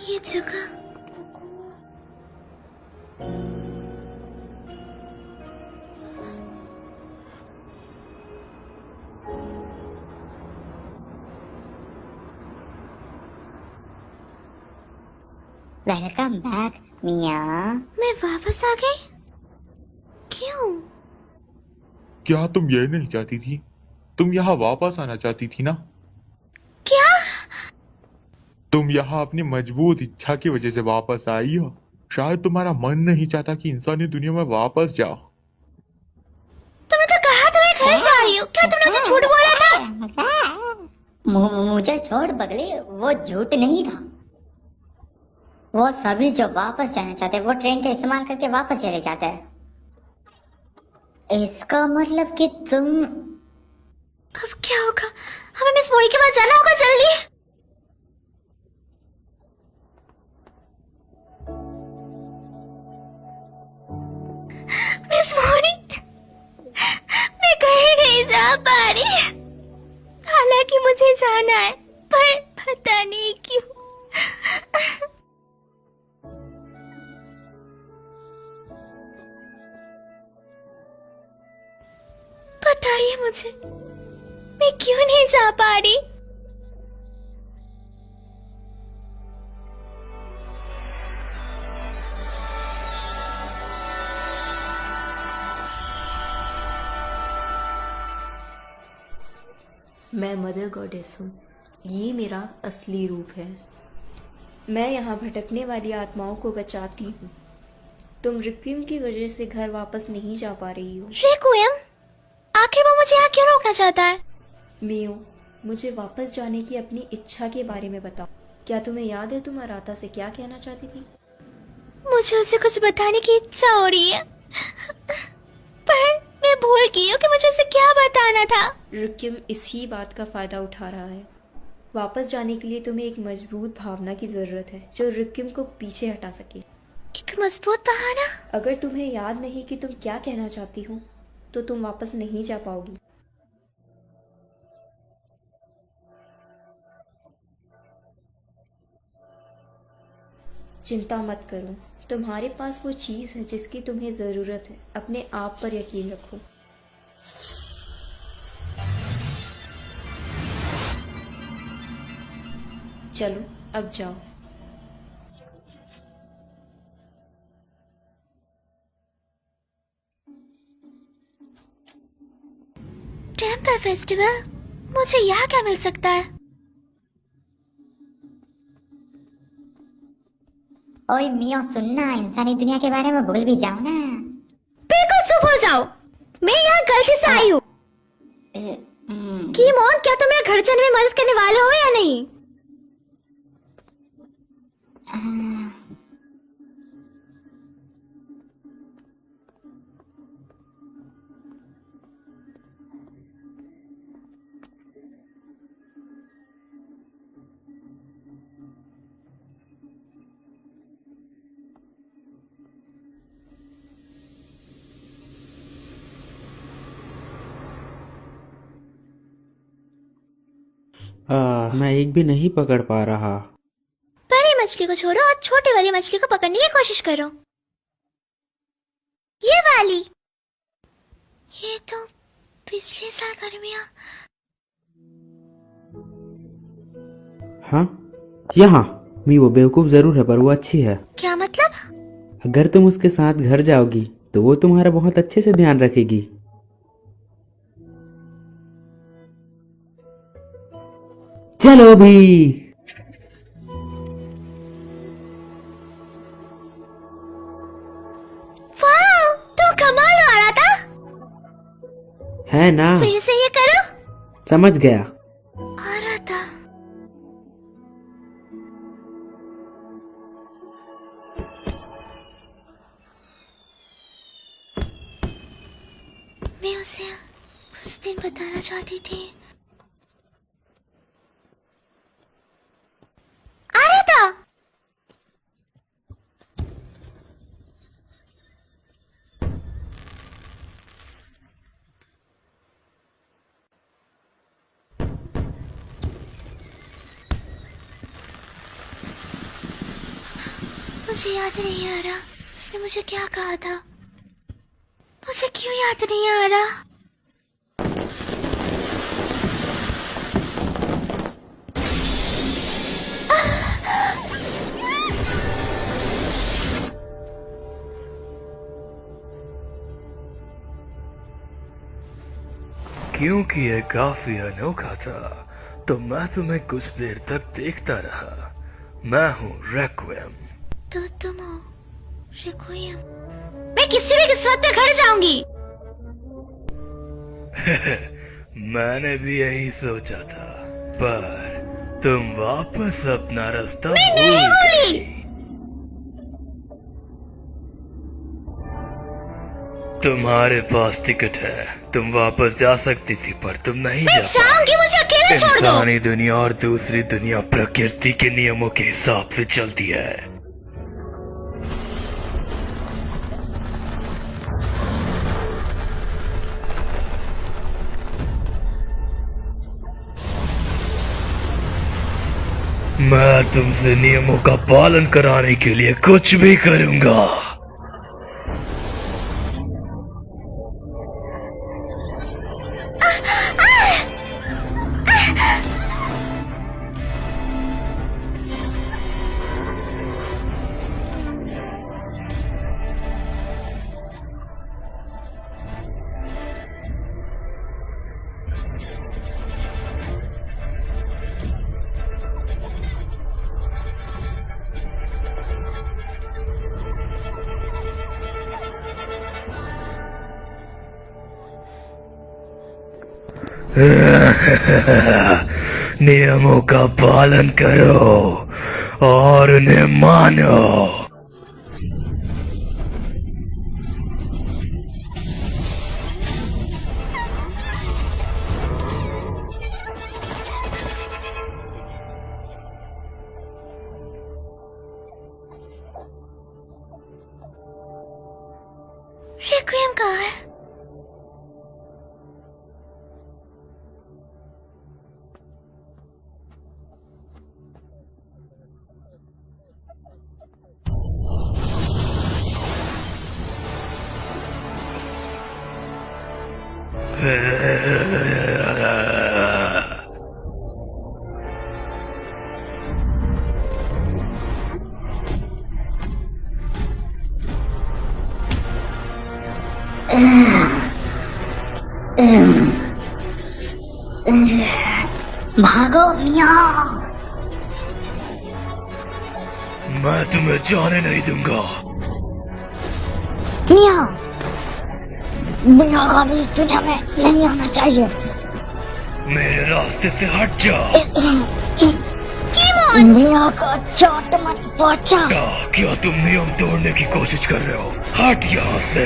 ये जगह वेलकम बैक मियाँ। मैं वापस आ गई? क्यों? क्या तुम ये नहीं चाहती थी? तुम यहाँ वापस आना चाहती थी ना? क्या? तुम यहाँ अपनी मजबूत इच्छा की वजह से वापस आई हो। शायद तुम्हारा मन नहीं चाहता कि इंसानी दुनिया में वापस जाओ। तुमने तो कहा था मैं घर जा रही हूँ। क्या तुमने मुझे झूठ बोला था? मुझे छोड़ बगले, वो झूठ नहीं था। वो सभी जो वापस जाना चाहते हैं वो ट्रेन का इस्तेमाल करके वापस चले जाते हैं। इसका मतलब कि तुम अब क्या होगा? हमें मिस मोरी के पास जाना होगा जल्दी। मिस मोरी, मैं कहीं नहीं जा पा रही। हालांकि मुझे जाना है, पर पता नहीं क्यों। बताइए मुझे, मैं क्यों नहीं जा पा रही? मैं मदर गॉडेस हूँ। ये मेरा असली रूप है। मैं यहाँ भटकने वाली आत्माओं को बचाती हूँ। तुम रिक्विम की वजह से घर वापस नहीं जा पा रही हो। रिक्विम? आखिर वो मुझे यहाँ क्यों रोकना चाहता है? मियो, मुझे वापस जाने की अपनी इच्छा के बारे में बताओ। क्या तुम्हें याद है तुम अराता से क्या कहना चाहती थी? मुझे उसे कुछ बताने की इच्छा हो रही है, पर मैं भूल गई हूँ कि मुझे उसे क्या बताना था। रिक्विम इसी बात का फायदा उठा रहा है। वापस जाने के लिए तुम्हें एक मजबूत भावना की जरूरत है जो रिक्विम को पीछे हटा सके। एक मजबूत बहाना? अगर तुम्हें याद नहीं कि तुम क्या कहना चाहती हो तो तुम वापस नहीं जा पाओगी। चिंता मत करो, तुम्हारे पास वो चीज है जिसकी तुम्हें जरूरत है। अपने आप पर यकीन रखो। चलो अब जाओ। Temple festival? मुझे यहाँ क्या मिल सकता है? ओए मियो सुनना, इंसानी दुनिया के बारे में भूल भी जाओ ना। बिल्कुल चुप हो जाओ। मैं यहाँ गलती से आई हूँ। कीमोन, क्या तुम मेरे घर जाने में मदद करने वाले हो या नहीं? मैं एक भी नहीं पकड़ पा रहा। बड़ी मछली को छोड़ो और छोटी वाली मछली को पकड़ने की कोशिश करो। ये वाली। ये तो पिछले साल गर्मियाँ। हाँ, यहाँ मी वो बेवकूफ जरूर है पर वो अच्छी है। क्या मतलब? अगर तुम उसके साथ घर जाओगी तो वो तुम्हारा बहुत अच्छे से ध्यान रखेगी। चलो भी। वाह, तो कमाल हो रहा था। है ना? फिर से ये करो। समझ गया। आ रहा था। मैं उसे उस दिन बताना चाहती थी। आ रहा था। मुझे याद नहीं आ रहा उसने मुझे क्या कहा था। मुझे क्यों याद नहीं आ रहा? क्योंकि ये काफी अनोखा था तो मैं तुम्हें कुछ देर तक देखता रहा। मैं हूँ रेक्विएम। तो तुम हो रिक्विएम। मैं किसी भी किस्मत में घर जाऊंगी। मैंने भी यही सोचा था, पर तुम वापस अपना रास्ता मैं भूल नहीं भूली। गई। तुम्हारे पास टिकट है, तुम वापस जा सकती थी पर तुम नहीं मैं जा जाऊंगी, मुझे अकेले छोड़ दो। इंसानी दुनिया और दूसरी दुनिया प्रकृति के नियमों के हिसाब से चलती है। मैं तुमसे नियमों का पालन कराने के लिए कुछ भी करूंगा। नियमों का पालन करो और उन्हें मानो। रिक्विएम कहाँ है? भागो मियाँ। मैं तुम्हें जाने नहीं दूंगा। मियाँ, मियाँ कभी इस दुनिया में नहीं आना चाहिए। मेरे रास्ते से हट जाओ। मियाँ का चोट मत पहुँचा। क्या तुम नियम तोड़ने की कोशिश कर रहे हो? हट यहाँ से।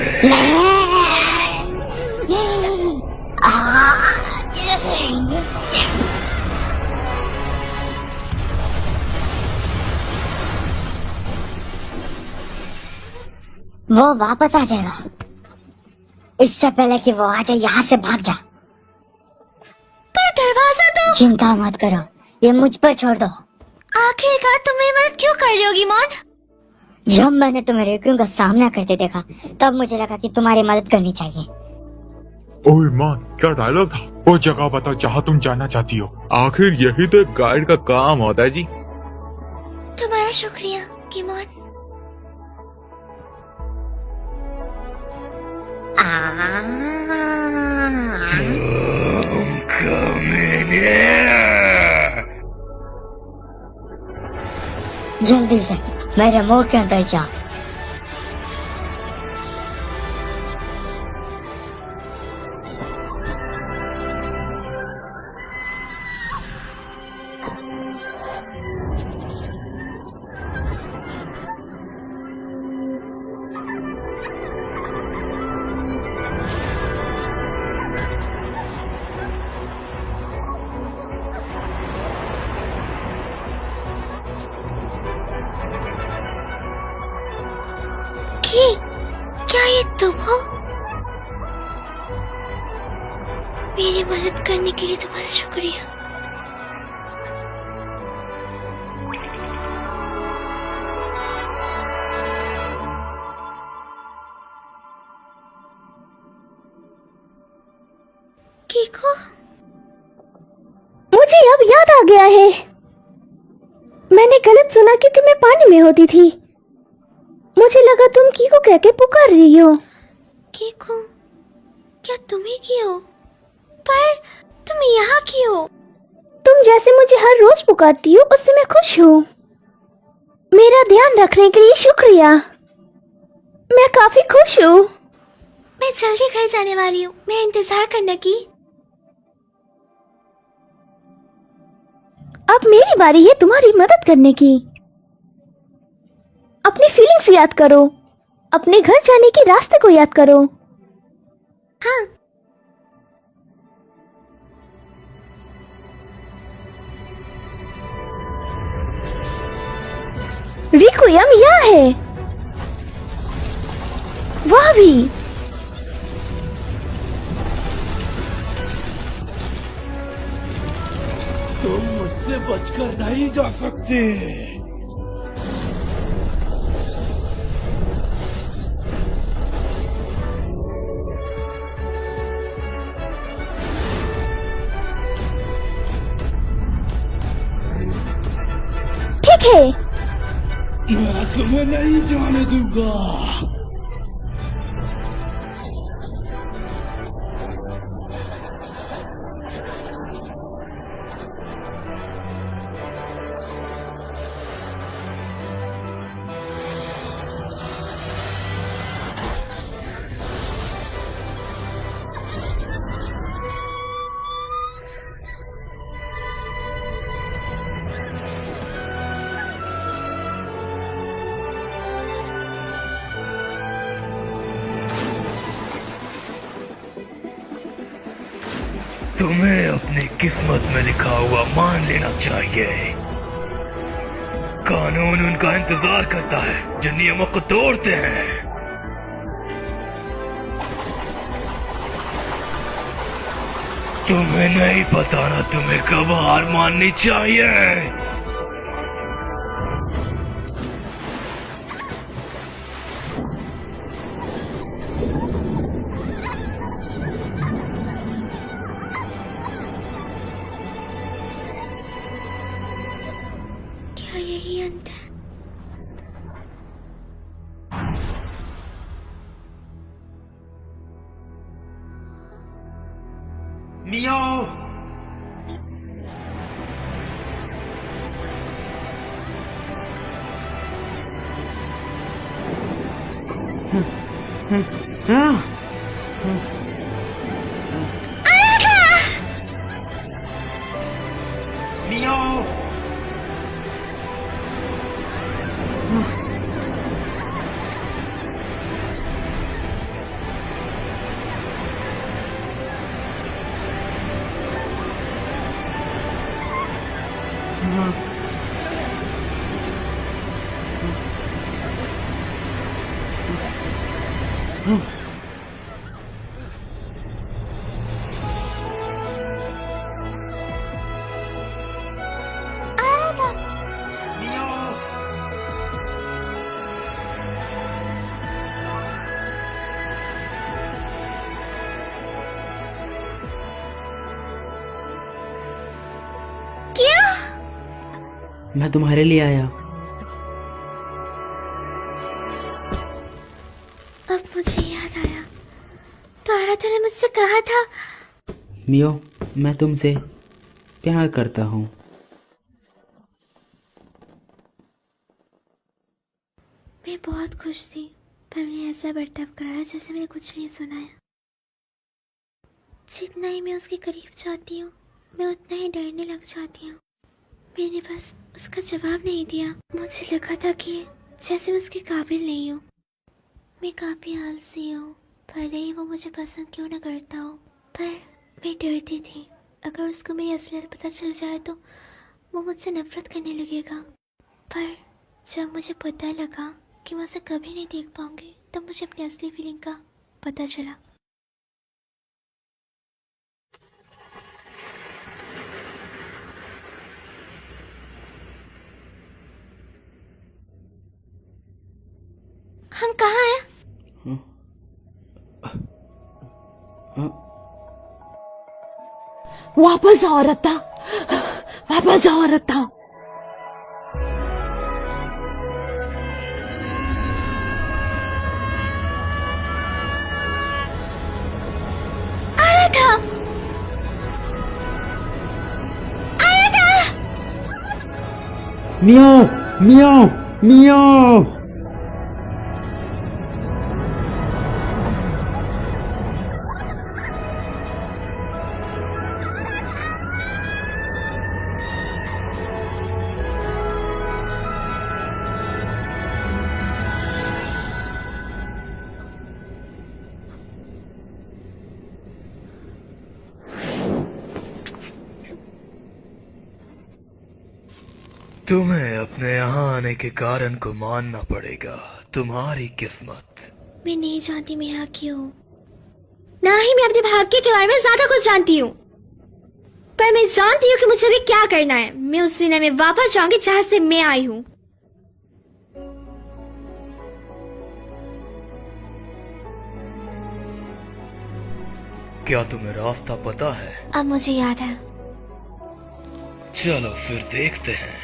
वो वापस आ जाएगा। इससे पहले कि वो आ जाए यहाँ से भाग जा। पर दरवाजा तो। चिंता मत करो, ये मुझ पर छोड़ दो। आखिरकार तुम मेरी मदद क्यों कर रही हो गिमोन? जब मैंने तुम्हें रेक्विएम का सामना करते देखा तब मुझे लगा कि तुम्हारी मदद करनी चाहिए। ओए मां, क्या डायलॉग था? वो जगह बताओ जहाँ तुम जाना चाहती हो। आखिर यही तो एक गाइड का काम होता है जी। तुम्हारा शुक्रिया गिमोन। जल्दी से मेरे मुंह के अंदर जा। क्या ये तुम हो? मेरी मदद करने के लिए तुम्हारा शुक्रिया। कीको, मुझे अब याद आ गया है, मैंने गलत सुना क्योंकि मैं पानी में होती थी। मुझे लगा तुम कीको कह के पुकार रही हो। कीको, क्या तुम ही की हो? पर तुम यहाँ की हो? तुम जैसे मुझे हर रोज पुकारती हो उससे मैं खुश हूँ। मेरा ध्यान रखने के लिए शुक्रिया, मैं काफी खुश हूँ। मैं जल्दी घर जाने वाली हूँ, मैं इंतजार करने की। अब मेरी बारी है तुम्हारी मदद करने की। अपनी फीलिंग्स याद करो, अपने घर जाने के रास्ते को याद करो। हाँ, रिक्वियम यहाँ है, वह भी। तुम मुझसे बचकर नहीं जा सकते। ठीक है, मैं तुम्हें नहीं जाने दूंगा। तुम्हें अपनी किस्मत में लिखा हुआ मान लेना चाहिए। कानून उनका इंतजार करता है जो नियमों को तोड़ते हैं। तुम्हें नहीं पता ना तुम्हें कब हार माननी चाहिए। क्या यही अंत है? मियो, मियो, क्या? मैं तुम्हारे लिए आया। अब मुझे याद आया, तो आराधना ने मुझसे कहा था। मियो, मैं तुमसे प्यार करता हूँ। मैं बहुत खुश थी, पर मैंने ऐसा बर्ताव करा जैसे मैंने कुछ नहीं सुनाया। जितना ही मैं उसके करीब जाती हूँ, मैं उतना ही डरने लग जाती हूँ। मैंने बस उसका जवाब नहीं दिया। मुझे लगा था कि जैसे मैं उसके काबिल नहीं हूँ। मैं काफ़ी आलसी हूँ, भले ही वो मुझे पसंद क्यों ना करता हो, पर मैं डरती थी अगर उसको मेरी असलियत पता चल जाए तो वो मुझसे नफरत करने लगेगा। पर जब मुझे पता लगा कि मैं उसे कभी नहीं देख पाऊंगी, तब मुझे अपनी असली फीलिंग का पता चला। हम कहाँ हैं? वापस आओ रत्ता, वापस आओ रत्ता। मियाओ मियाओ मियाओ। तुम्हें अपने यहाँ आने के कारण को मानना पड़ेगा, तुम्हारी किस्मत। मैं नहीं जानती मैं यहाँ क्यों, ना ही मैं अपने भाग्य के बारे में ज्यादा कुछ जानती हूँ, पर मैं जानती हूँ कि मुझे अभी क्या करना है। मैं उस दुनिया में वापस जाऊंगी जहाँ से मैं आई हूँ। क्या तुम्हें रास्ता पता है? अब मुझे याद है। चलो फिर देखते हैं।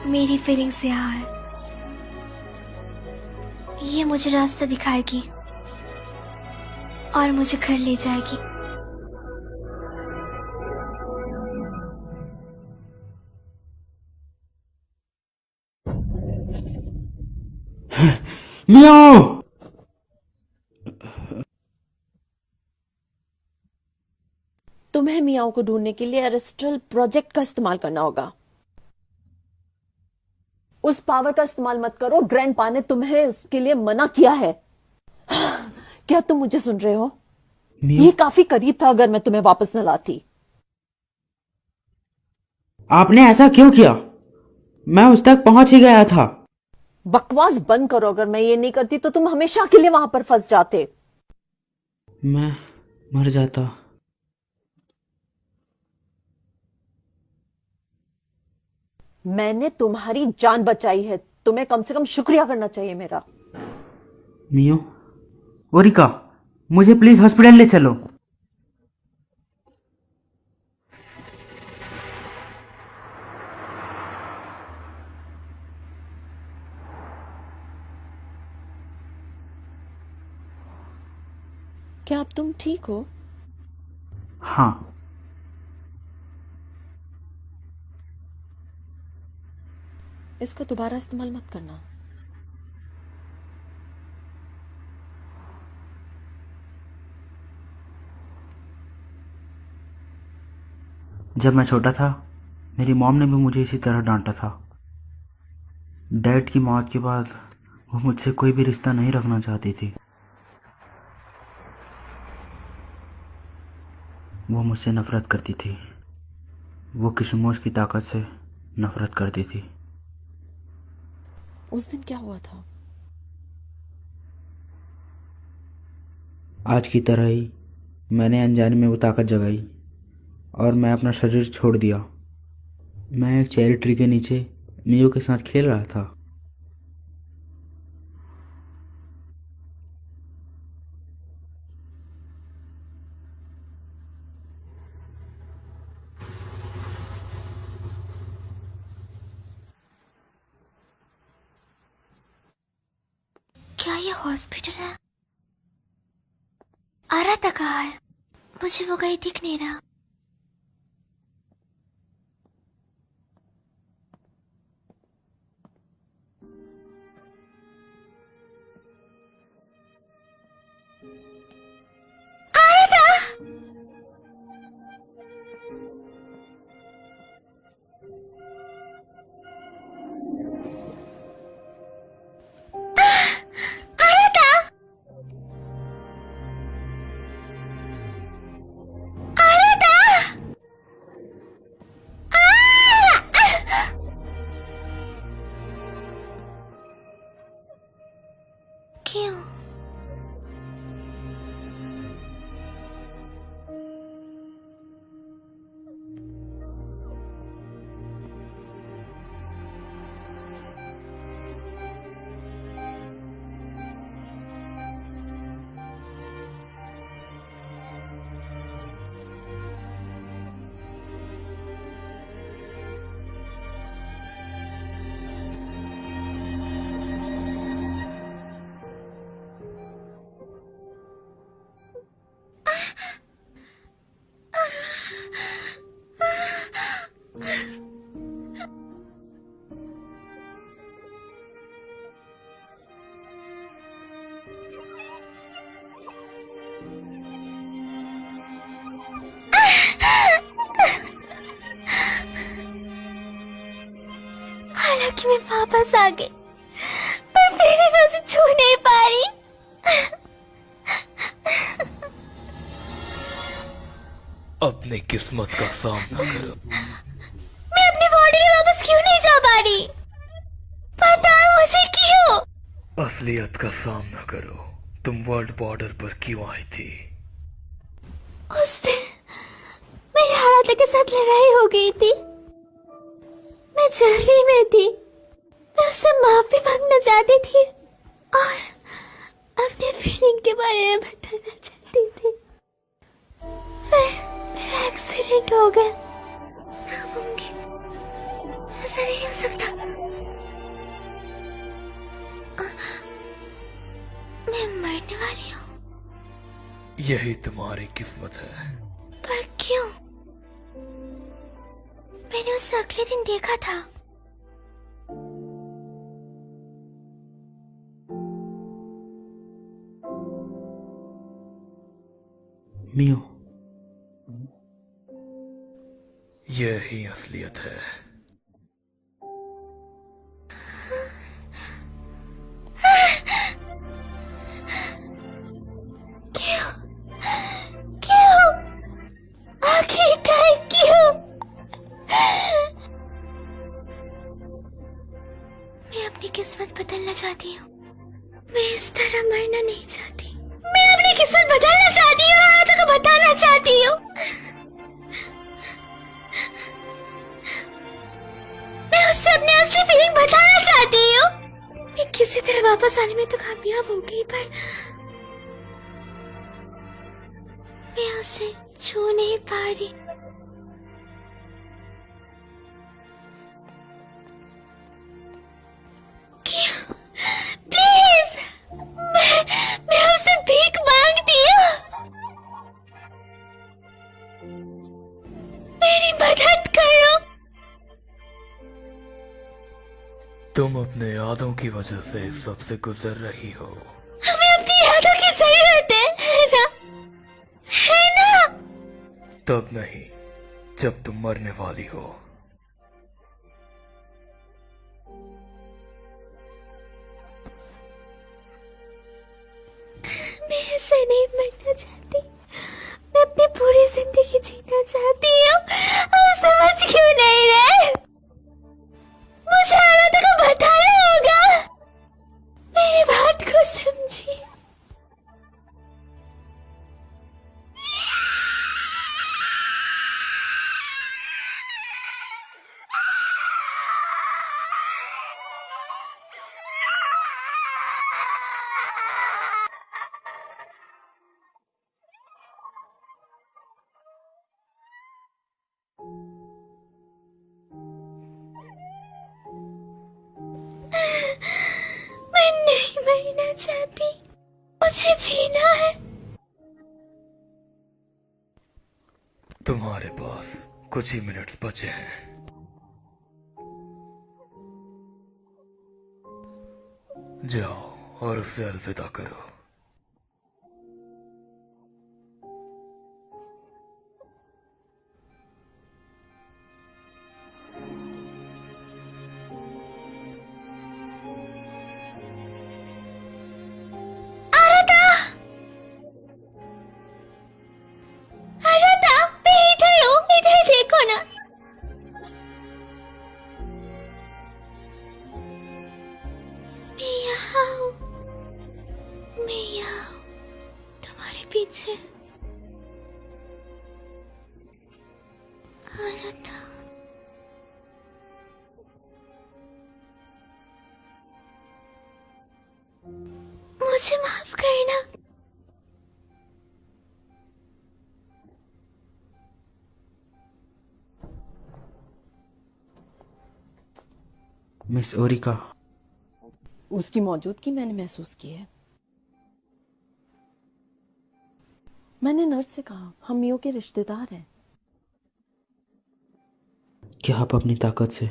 मेरी फीलिंग्स यहाँ है, ये मुझे रास्ता दिखाएगी और मुझे घर ले जाएगी। मियाओ। तुम्हें मियाओ को ढूंढने के लिए एरिस्टल प्रोजेक्ट का इस्तेमाल करना होगा। उस पावर का इस्तेमाल मत करो, ग्रैंडपा ने तुम्हें उसके लिए मना किया है। क्या तुम मुझे सुन रहे हो? ये काफी करीब था अगर मैं तुम्हें वापस न लाती। आपने ऐसा क्यों किया? मैं उस तक पहुंच ही गया था। बकवास बंद करो, अगर मैं ये नहीं करती तो तुम हमेशा के लिए वहां पर फंस जाते। मैं मर जाता। मैंने तुम्हारी जान बचाई है, तुम्हें कम से कम शुक्रिया करना चाहिए मेरा। मियो, ओरिका, मुझे प्लीज हॉस्पिटल ले चलो। क्या अब तुम ठीक हो? हाँ। इसका दोबारा इस्तेमाल मत करना। जब मैं छोटा था मेरी मॉम ने भी मुझे इसी तरह डांटा था। डैड की मौत के बाद वो मुझसे कोई भी रिश्ता नहीं रखना चाहती थी। वो मुझसे नफरत करती थी। वो किशमोश की ताकत से नफरत करती थी। उस दिन क्या हुआ था? आज की तरह ही मैंने अनजाने में वो ताकत जगाई और मैं अपना शरीर छोड़ दिया। मैं एक चेरी ट्री के नीचे मियो के साथ खेल रहा था। क्या ये हॉस्पिटल है? आराता कहाँ है? मुझे वो कहीं दिख नहीं रहा। आराता! कि मैं वापस आ गई, पर फिर भी मैं उसे छू नहीं पा रही। अपनी किस्मत का सामना करो। मैं अपनी बॉडी में वापस क्यों नहीं जा पा रही? बताओ मुझे क्यों? असलियत का सामना करो। तुम वर्ल्ड बॉर्डर पर क्यों आई थी? उस दिन मेरे हालात के साथ लड़ाई हो गई थी। मैं जल्दी में थी। मैं उससे माफी मांगना चाहती थी और अपने फीलिंग के बारे में बताना चाहती थी। फिर मेरा एक्सीडेंट हो गया। नामुमकिन, ऐसा नहीं हो सकता। मैं मरने वाली हूँ। यही तुम्हारी किस्मत है। पर क्यों? मैंने उसे अगले दिन देखा था। मियो, यही असलियत है। क्यों? आखिरकार क्यों? मैं अपनी किस्मत बदलना चाहती हूँ। मैं इस तरह मरना नहीं चाहती। मैं अपनी किस्मत बदलना चाहती हूँ और आदत को बताना चाहती हूँ। मैं उससे अपनी असली फीलिंग बताना चाहती हूँ। मैं किसी तरह वापस आने में तो कामयाब हो गई, पर मैं उसे छू नहीं पा रही। क्यों? प्लीज, मैं उसे भीख मांगती हूँ। मेरी मदद करो। तुम अपने यादों की वजह से सबसे गुजर रही हो। हमें अपनी यादों की जरूरत है ना? है ना? तब नहीं जब तुम मरने वाली हो। मैं ऐसे नहीं मरना चाहती। मैं अपनी पूरी जिंदगी जीना चाहती हूँ। आप समझ क्यों नहीं रहे? मुझे हालात को बताना होगा। मेरी बात को समझिए। मैं नहीं मरना चाहती। मुझे जीना है। तुम्हारे पास कुछ ही मिनट्स बचे हैं। जाओ और उसे अलविदा करो। पीछे आ रहा था। मुझे माफ करना। मिस ओरिका, उसकी मौजूदगी मैंने महसूस की है। मैंने नर्स से कहा हम मियो के रिश्तेदार हैं। क्या आप अपनी ताकत से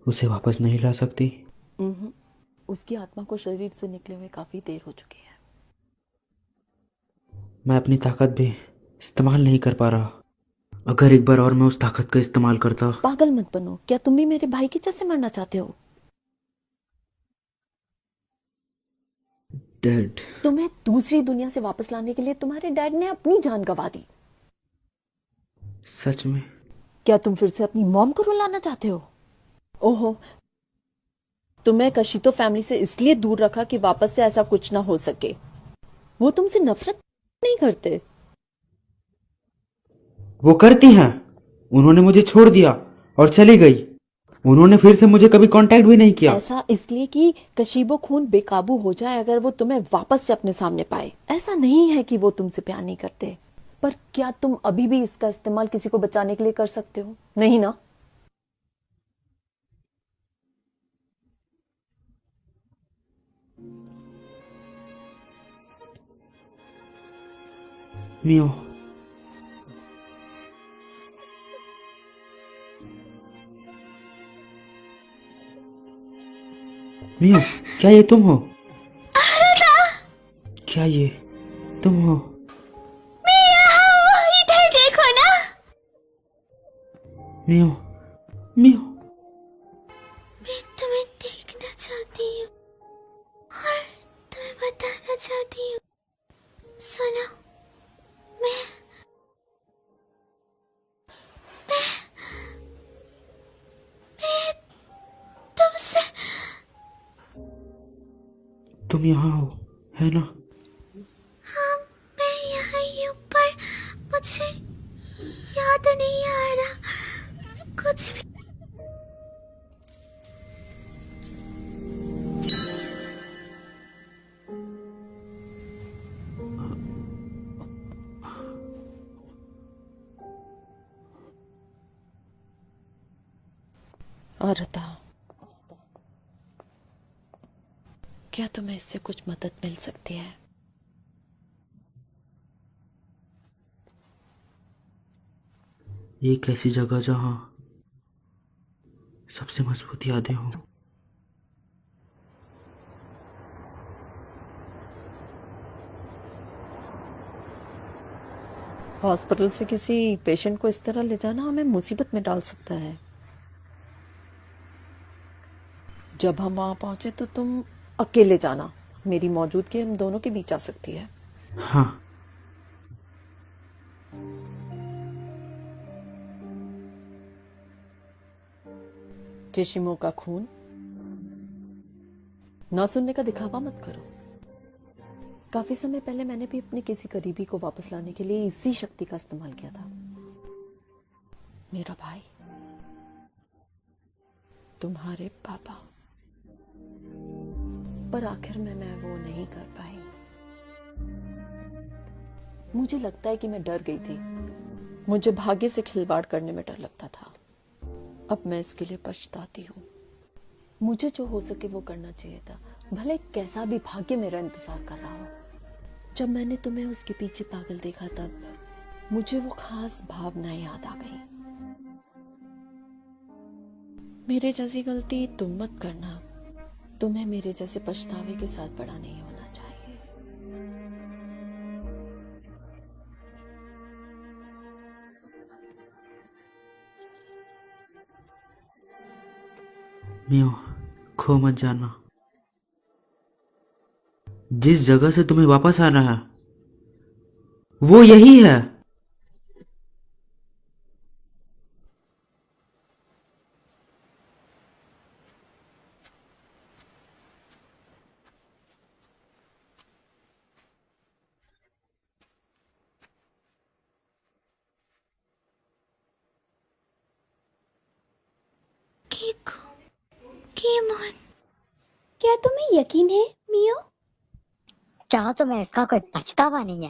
उसे वापस नहीं ला सकती? उसकी आत्मा को शरीर से निकले हुए काफी देर हो चुकी है। मैं अपनी ताकत भी इस्तेमाल नहीं कर पा रहा। अगर एक बार और मैं उस ताकत का इस्तेमाल करता। पागल मत बनो। क्या तुम भी मेरे भाई के जैसे मरना चाहते हो? डैड। तुम्हें दूसरी दुनिया से वापस लाने के लिए तुम्हारे डैड ने अपनी जान गंवा दी। सच में? क्या तुम फिर से अपनी मॉम को रुलाना चाहते हो? ओहो, तुम्हें कशितो फैमिली से इसलिए दूर रखा कि वापस से ऐसा कुछ ना हो सके। वो तुमसे नफरत नहीं करते। वो करती हैं। उन्होंने मुझे छोड़ दिया और चली गई। उन्होंने फिर से मुझे कभी कांटेक्ट भी नहीं किया। ऐसा इसलिए कि कशीबो खून बेकाबू हो जाए अगर वो तुम्हें वापस से अपने सामने पाए। ऐसा नहीं है कि वो तुमसे प्यार नहीं करते, पर क्या तुम अभी भी इसका इस्तेमाल किसी को बचाने के लिए कर सकते हो? नहीं ना? मियो, मियो, क्या ये तुम हो? क्या ये तुम हो? इधर देखो ना। मियो, मियो। मैं तुम्हें देखना चाहती हूँ और तुम्हें बताना चाहती हूँ। सुनो, मैं तुमसे तुम यहाँ हो, है ना? हाँ, मैं यहाँ ही हूँ, पर मुझे याद नहीं आ रहा कुछ भी। आरता, क्या तुम्हें इससे कुछ मदद मिल सकती है? एक ऐसी जगह जहाँ सबसे मजबूत यादें हों। हॉस्पिटल से किसी पेशेंट को इस तरह ले जाना हमें मुसीबत में डाल सकता है। जब हम वहां पहुंचे तो तुम अकेले जाना। मेरी मौजूदगी हम दोनों के बीच आ सकती है। हाँ। केशिमो का खून ना सुनने का दिखावा मत करो। काफी समय पहले मैंने भी अपने किसी करीबी को वापस लाने के लिए इसी शक्ति का इस्तेमाल किया था। मेरा भाई, तुम्हारे पापा। पर आखिर में मैं वो नहीं कर पाई। मुझे लगता है कि मैं डर गई थी। मुझे भाग्य से खिलवाड़ करने में डर लगता था। अब मैं इसके लिए पछताती हूँ। मुझे जो हो सके वो करना चाहिए था, भले कैसा भी भाग्य मेरा इंतजार कर रहा हो। जब मैंने तुम्हें उसके पीछे पागल देखा तब मुझे वो खास भावनाएं याद आ गई। मेरे जैसी गलती तुम मत करना। तुम्हें मेरे जैसे पछतावे के साथ बड़ा नहीं होना चाहिए। मियो, खो मत जाना। जिस जगह से तुम्हें वापस आना है वो यही है। क्या तुम्हें यकीन है मियो? क्या तुम्हें इसका कोई पछतावा नहीं है?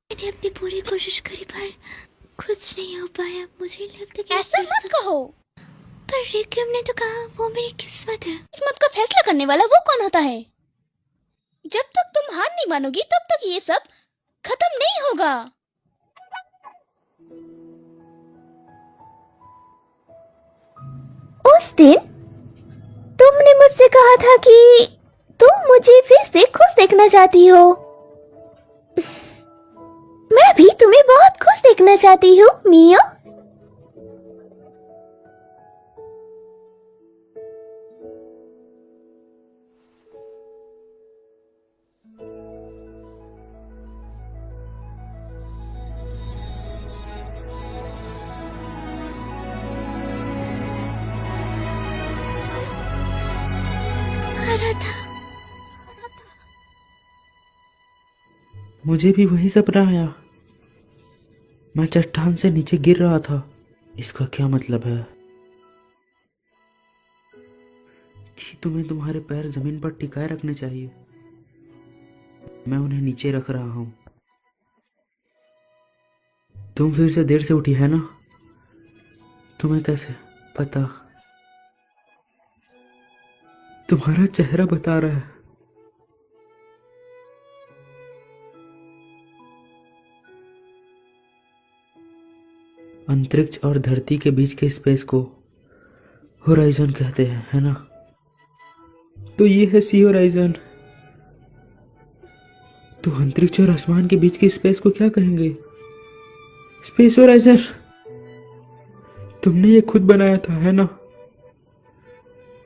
मैंने अपनी पूरी कोशिश करी पर कुछ नहीं हो पाया। मुझे लगता कि ऐसा मत कहो। पर रिक्यूम ने तो कहा वो मेरी किस्मत है। किस्मत का फैसला करने वाला वो कौन होता है? जब तक तुम हार नहीं मानोगी तब तक ये सब खत्म नहीं होगा। उस दिन तुमने मुझसे कहा था कि तुम मुझे फिर से खुश देखना चाहती हो। मैं भी तुम्हें बहुत खुश देखना चाहती हूँ मियो। मुझे भी वही सपना आया। मैं चट्टान से नीचे गिर रहा था। इसका क्या मतलब है कि तुम्हें तुम्हारे पैर जमीन पर टिकाए रखने चाहिए। मैं उन्हें नीचे रख रहा हूं। तुम फिर से देर से उठी है ना? तुम्हें कैसे पता? तुम्हारा चेहरा बता रहा है। अंतरिक्ष और धरती के बीच के स्पेस को होराइजन कहते हैं, है ना? तो ये है सी होराइजन। तो अंतरिक्ष और आसमान के बीच के स्पेस को क्या कहेंगे? Space horizon. तुमने ये खुद बनाया था, है ना?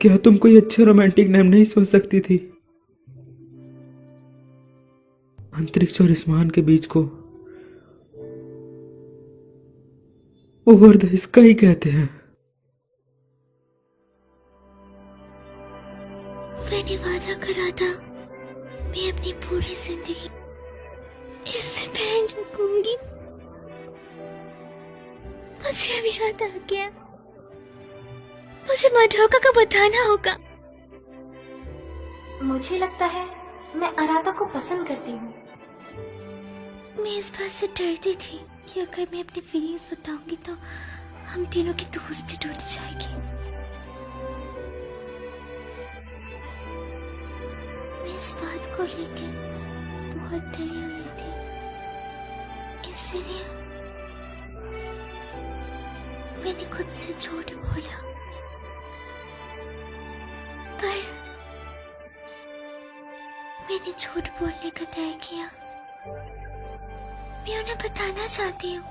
क्या तुम कोई अच्छा रोमांटिक नाम नहीं सोच सकती थी? अंतरिक्ष और आसमान के बीच को ओवर द स्काई कहते हैं। मैंने वादा करा था मैं अपनी पूरी जिंदगी इससे पहन रखूंगी। मुझे अभी याद आ गया। मुझे मडोका को बताना होगा। मुझे लगता है मैं अराता को पसंद करती हूँ। मैं इस बात से डरती थी कि अगर मैं अपनी फीलिंग्स बताऊंगी तो हम तीनों की दोस्ती टूट जाएगी। मैं इस बात को लेकर बहुत डरी हुई थी, इसलिए मैंने खुद से झूठ बोला। पर मैंने झूठ बोलने का तय किया। मैं उन्हें बताना चाहती हूँ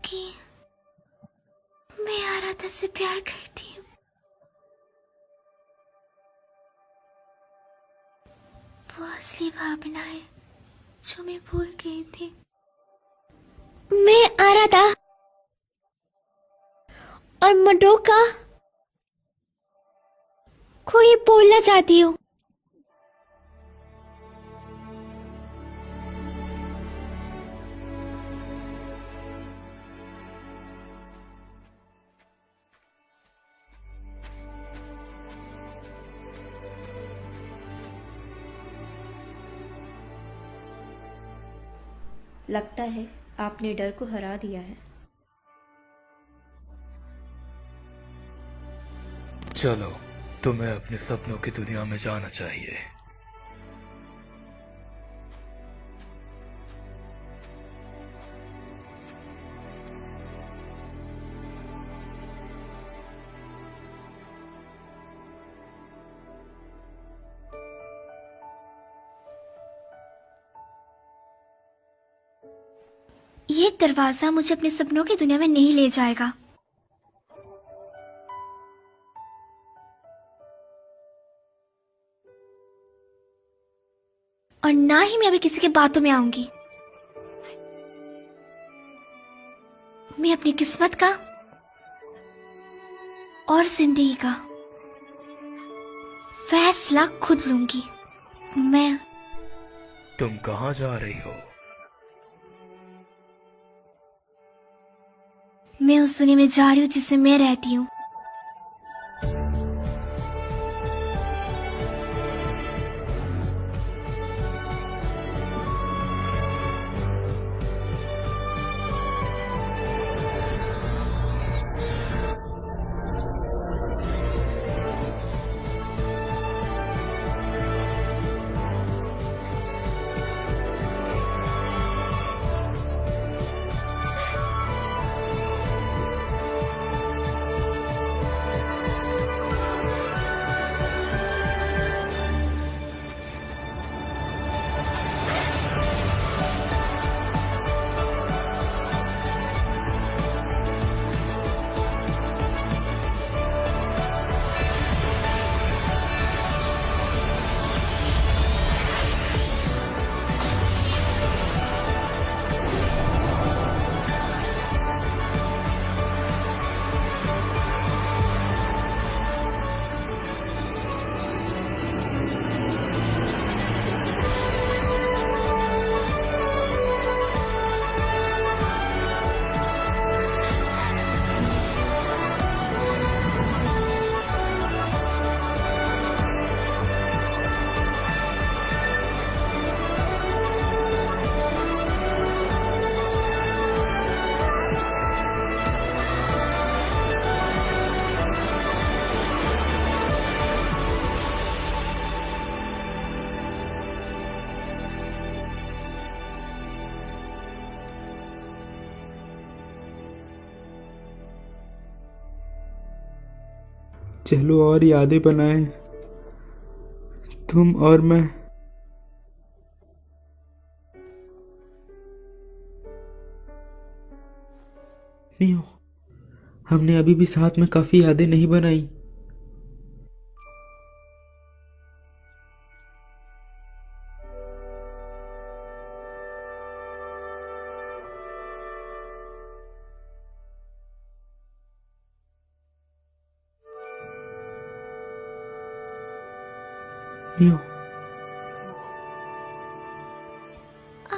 कि मैं आराधा से प्यार करती हूँ। वो असली भावना है जो मैं भूल गई थी। मैं आराधा और मडोका को ये बोलना चाहती हूँ। लगता है आपने डर को हरा दिया है। चलो, तुम्हें अपने सपनों की दुनिया में जाना चाहिए। ये दरवाजा मुझे अपने सपनों की दुनिया में नहीं ले जाएगा। और ना ही मैं अभी किसी के बातों में आऊंगी। मैं अपनी किस्मत का और जिंदगी का फैसला खुद लूंगी। तुम कहाँ जा रही हो? मैं उस दुनिया में जा रही हूँ जिसमें मैं रहती हूँ। चलो और यादें बनाएं, तुम और मैं। नहीं हो, हमने अभी भी साथ में काफी यादें नहीं बनाई। नहीं हो,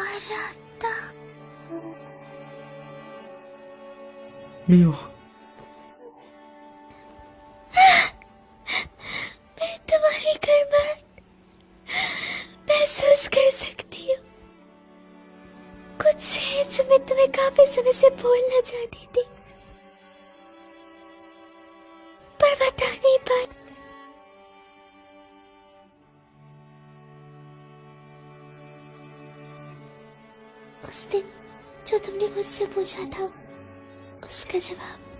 आराता, नहीं हो, मैं तुम्हारी गर्माहट महसूस कर सकती हूँ। कुछ है जो मैं तुम्हें काफी समय से बोलना चाहती थी, पर बता नहीं पाई। उस दिन जो तुमने मुझसे पूछा था, उसका जवाब